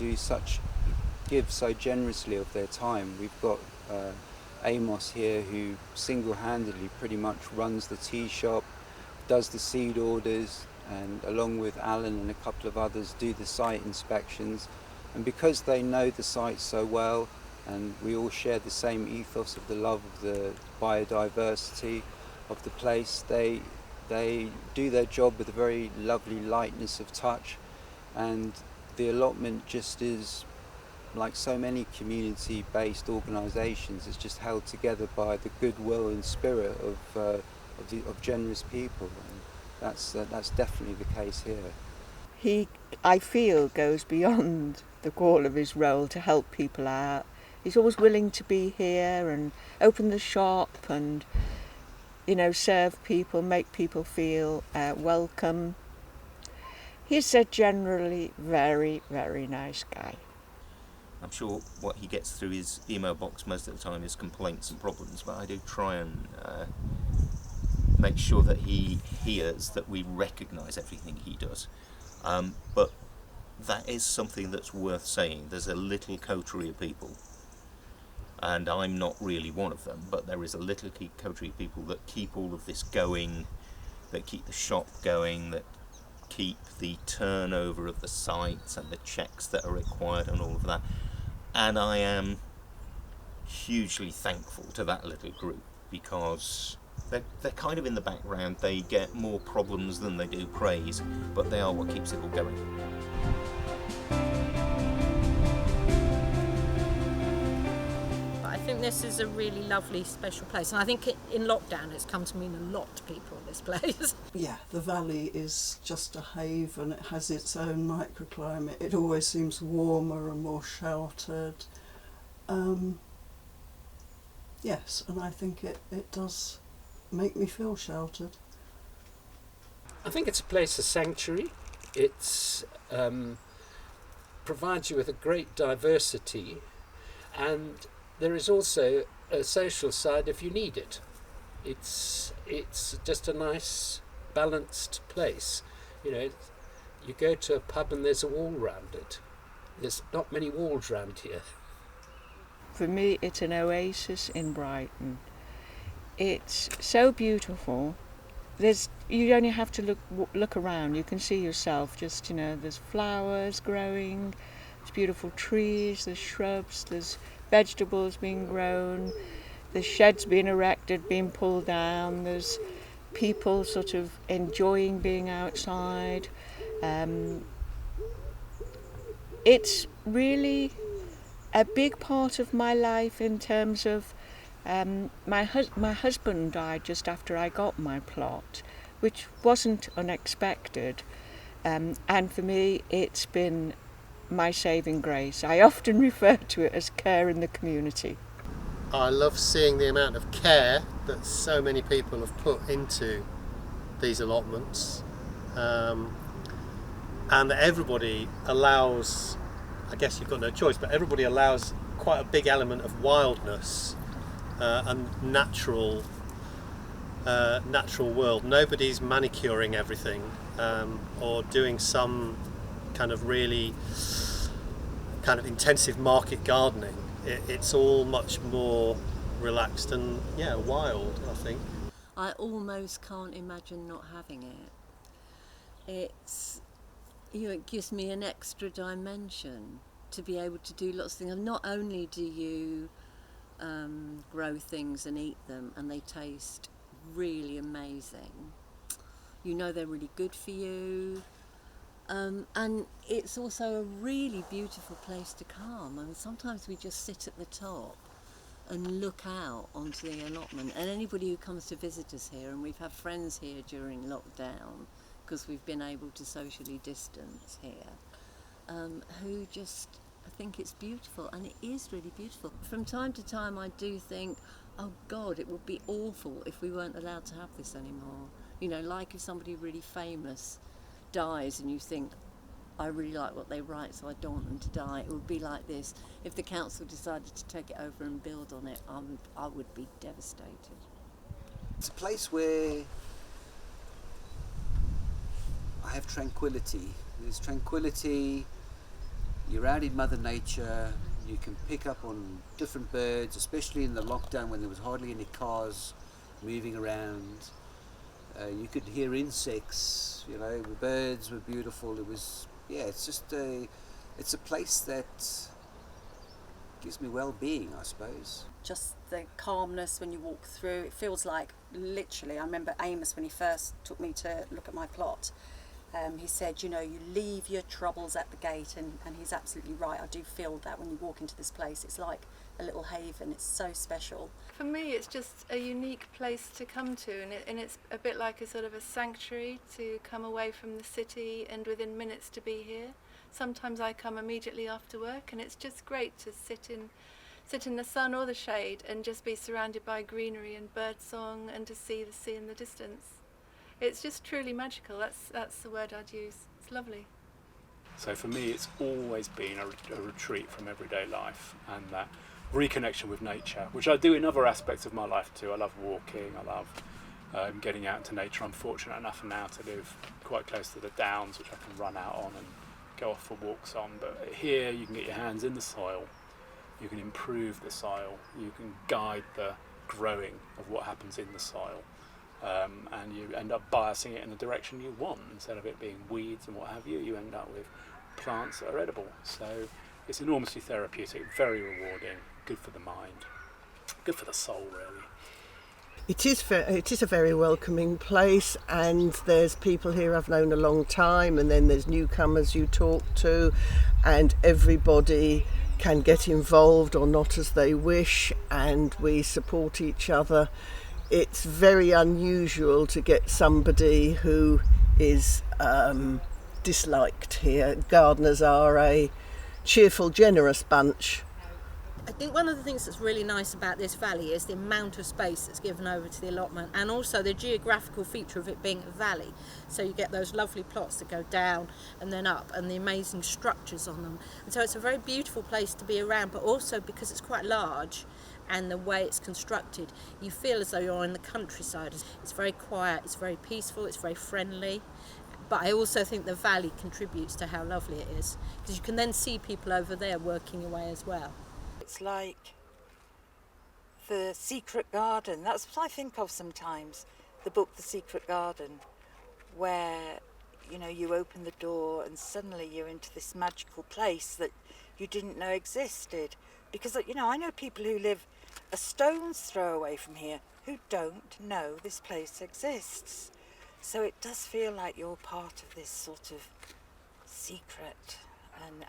give so generously of their time. We've got Amos here, who single-handedly pretty much runs the tea shop, does the seed orders, and along with Alan and a couple of others do the site inspections. And because they know the site so well, and we all share the same ethos of the love of the biodiversity of the place, they do their job with a very lovely lightness of touch. And the allotment just is, like so many community-based organisations, it's just held together by the goodwill and spirit of generous people, and that's definitely the case here. He, I feel, goes beyond the call of his role to help people out. He's always willing to be here and open the shop and, you know, serve people, make people feel welcome. He's a generally very, very nice guy. I'm sure what he gets through his email box most of the time is complaints and problems, but I do try and make sure that he hears that we recognise everything he does. But that is something that's worth saying. There's a little coterie of people, and I'm not really one of them, but there is a little coterie of people that keep all of this going, that keep the shop going, that keep the turnover of the sites and the checks that are required and all of that. And I am hugely thankful to that little group, because they're kind of in the background. They get more problems than they do praise, but they are what keeps it all going. I think this is a really lovely, special place, and I think in lockdown it's come to mean a lot to people, this place. Yeah, the valley is just a haven. It has its own microclimate. It always seems warmer and more sheltered. Yes, and I think it does make me feel sheltered. I think it's a place of sanctuary. It's provides you with a great diversity, and there is also a social side if you need it. It's just a nice, balanced place. You know, you go to a pub and there's a wall round it. There's not many walls round here. For me, it's an oasis in Brighton. It's so beautiful. You only have to look around. You can see yourself. Just, you know, there's flowers growing, there's beautiful trees, there's shrubs, there's vegetables being grown, there's sheds being erected, being pulled down, there's people sort of enjoying being outside. It's really a big part of my life in terms of my husband died just after I got my plot, which wasn't unexpected, and for me it's been my saving grace. I often refer to it as care in the community. I love seeing the amount of care that so many people have put into these allotments, and that everybody allows, I guess you've got no choice, but everybody allows quite a big element of wildness and natural world. Nobody's manicuring everything or doing some kind of really kind of intensive market gardening. It's all much more relaxed and wild, I think. I almost can't imagine not having it. It's, you know, it gives me an extra dimension to be able to do lots of things. And not only do you grow things and eat them and they taste really amazing, you know they're really good for you, And it's also a really beautiful place to come. I mean, sometimes we just sit at the top and look out onto the allotment, and anybody who comes to visit us here, and we've had friends here during lockdown because we've been able to socially distance here, who just think it's beautiful, and it is really beautiful. From time to time I do think, oh God, it would be awful if we weren't allowed to have this anymore. You know, like if somebody really famous dies and you think, I really like what they write, so I don't want them to die. It would be like this. If the council decided to take it over and build on it, I would be devastated. It's a place where I have tranquility. There's tranquility. You're out in Mother Nature. You can pick up on different birds, especially in the lockdown when there was hardly any cars moving around. You could hear insects. You know, the birds were beautiful. It was, yeah, it's just it's a place that gives me well-being, I suppose. Just the calmness when you walk through. It feels like, literally, I remember Amos when he first took me to look at my plot. He said, you know, you leave your troubles at the gate, and he's absolutely right. I do feel that when you walk into this place. It's like a little haven. It's so special. For me, it's just a unique place to come to, and it's a bit like a sort of a sanctuary to come away from the city and within minutes to be here. Sometimes I come immediately after work, and it's just great to sit in the sun or the shade and just be surrounded by greenery and birdsong, and to see the sea in the distance. It's just truly magical. That's the word I'd use. It's lovely. So for me, it's always been a retreat from everyday life, and that reconnection with nature, which I do in other aspects of my life too. I love walking. I love getting out into nature. I'm fortunate enough now to live quite close to the downs, which I can run out on and go off for walks on. But here, you can get your hands in the soil. You can improve the soil. You can guide the growing of what happens in the soil. And you end up biasing it in the direction you want. Instead of it being weeds and what have you, you end up with plants that are edible. So it's enormously therapeutic, very rewarding, good for the mind, good for the soul, really. It is a very welcoming place, and there's people here I've known a long time, and then there's newcomers you talk to, and everybody can get involved or not as they wish, and we support each other. It's very unusual to get somebody who is disliked here. Gardeners are a cheerful, generous bunch. I think one of the things that's really nice about this valley is the amount of space that's given over to the allotment, and also the geographical feature of it being a valley. So you get those lovely plots that go down and then up, and the amazing structures on them. And so it's a very beautiful place to be around, but also because it's quite large and the way it's constructed, you feel as though you're in the countryside. It's very quiet, it's very peaceful, it's very friendly. But I also think the valley contributes to how lovely it is, because you can then see people over there working away as well. It's like the secret garden. That's what I think of sometimes, the book The Secret Garden, where, you know, you open the door and suddenly you're into this magical place that you didn't know existed. Because, you know, I know people who live a stone's throw away from here who don't know this place exists. So it does feel like you're part of this sort of secret,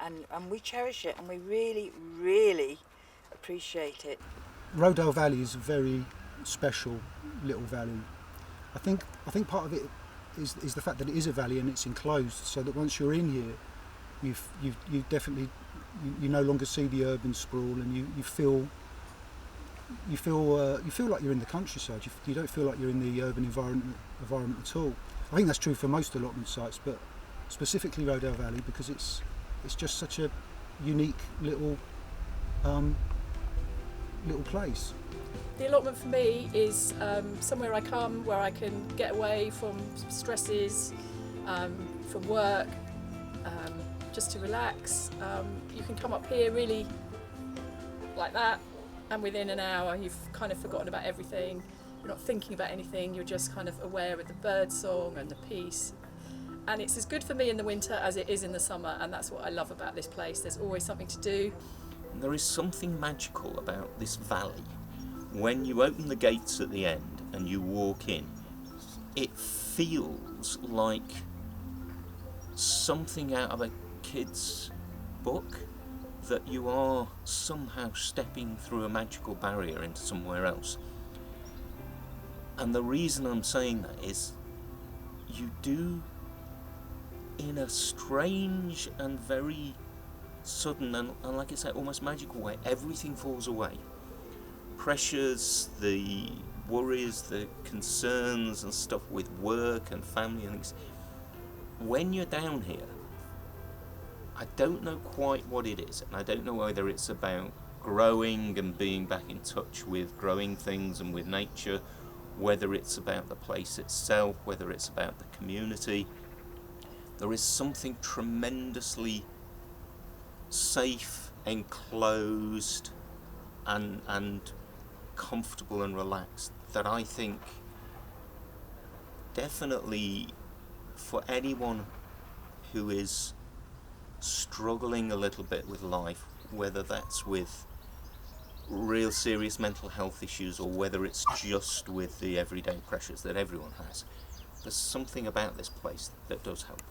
and we cherish it, and we really, really appreciate it. Roedale Valley is a very special little valley. I think part of it is the fact that it is a valley and it's enclosed, so that once you're in here, you definitely you no longer see the urban sprawl, and you feel like you're in the countryside. You don't feel like you're in the urban environment at all. I think that's true for most allotment sites, but specifically Roedale Valley, because it's just such a unique little place. The allotment for me is somewhere I come where I can get away from stresses, from work, just to relax. You can come up here really like that, and within an hour you've kind of forgotten about everything. You're not thinking about anything, you're just kind of aware of the bird song and the peace. And it's as good for me in the winter as it is in the summer, and that's what I love about this place. There's always something to do. There is something magical about this valley. When you open the gates at the end and you walk in, it feels like something out of a kid's book, that you are somehow stepping through a magical barrier into somewhere else. And the reason I'm saying that is you do, in a strange and very sudden and like I say, almost magical way, everything falls away. Pressures, the worries, the concerns and stuff with work and family and things. When you're down here, I don't know quite what it is, and I don't know whether it's about growing and being back in touch with growing things and with nature, whether it's about the place itself, whether it's about the community. There is something tremendously safe, enclosed and comfortable and relaxed that I think definitely for anyone who is struggling a little bit with life, whether that's with real serious mental health issues or whether it's just with the everyday pressures that everyone has, there's something about this place that does help.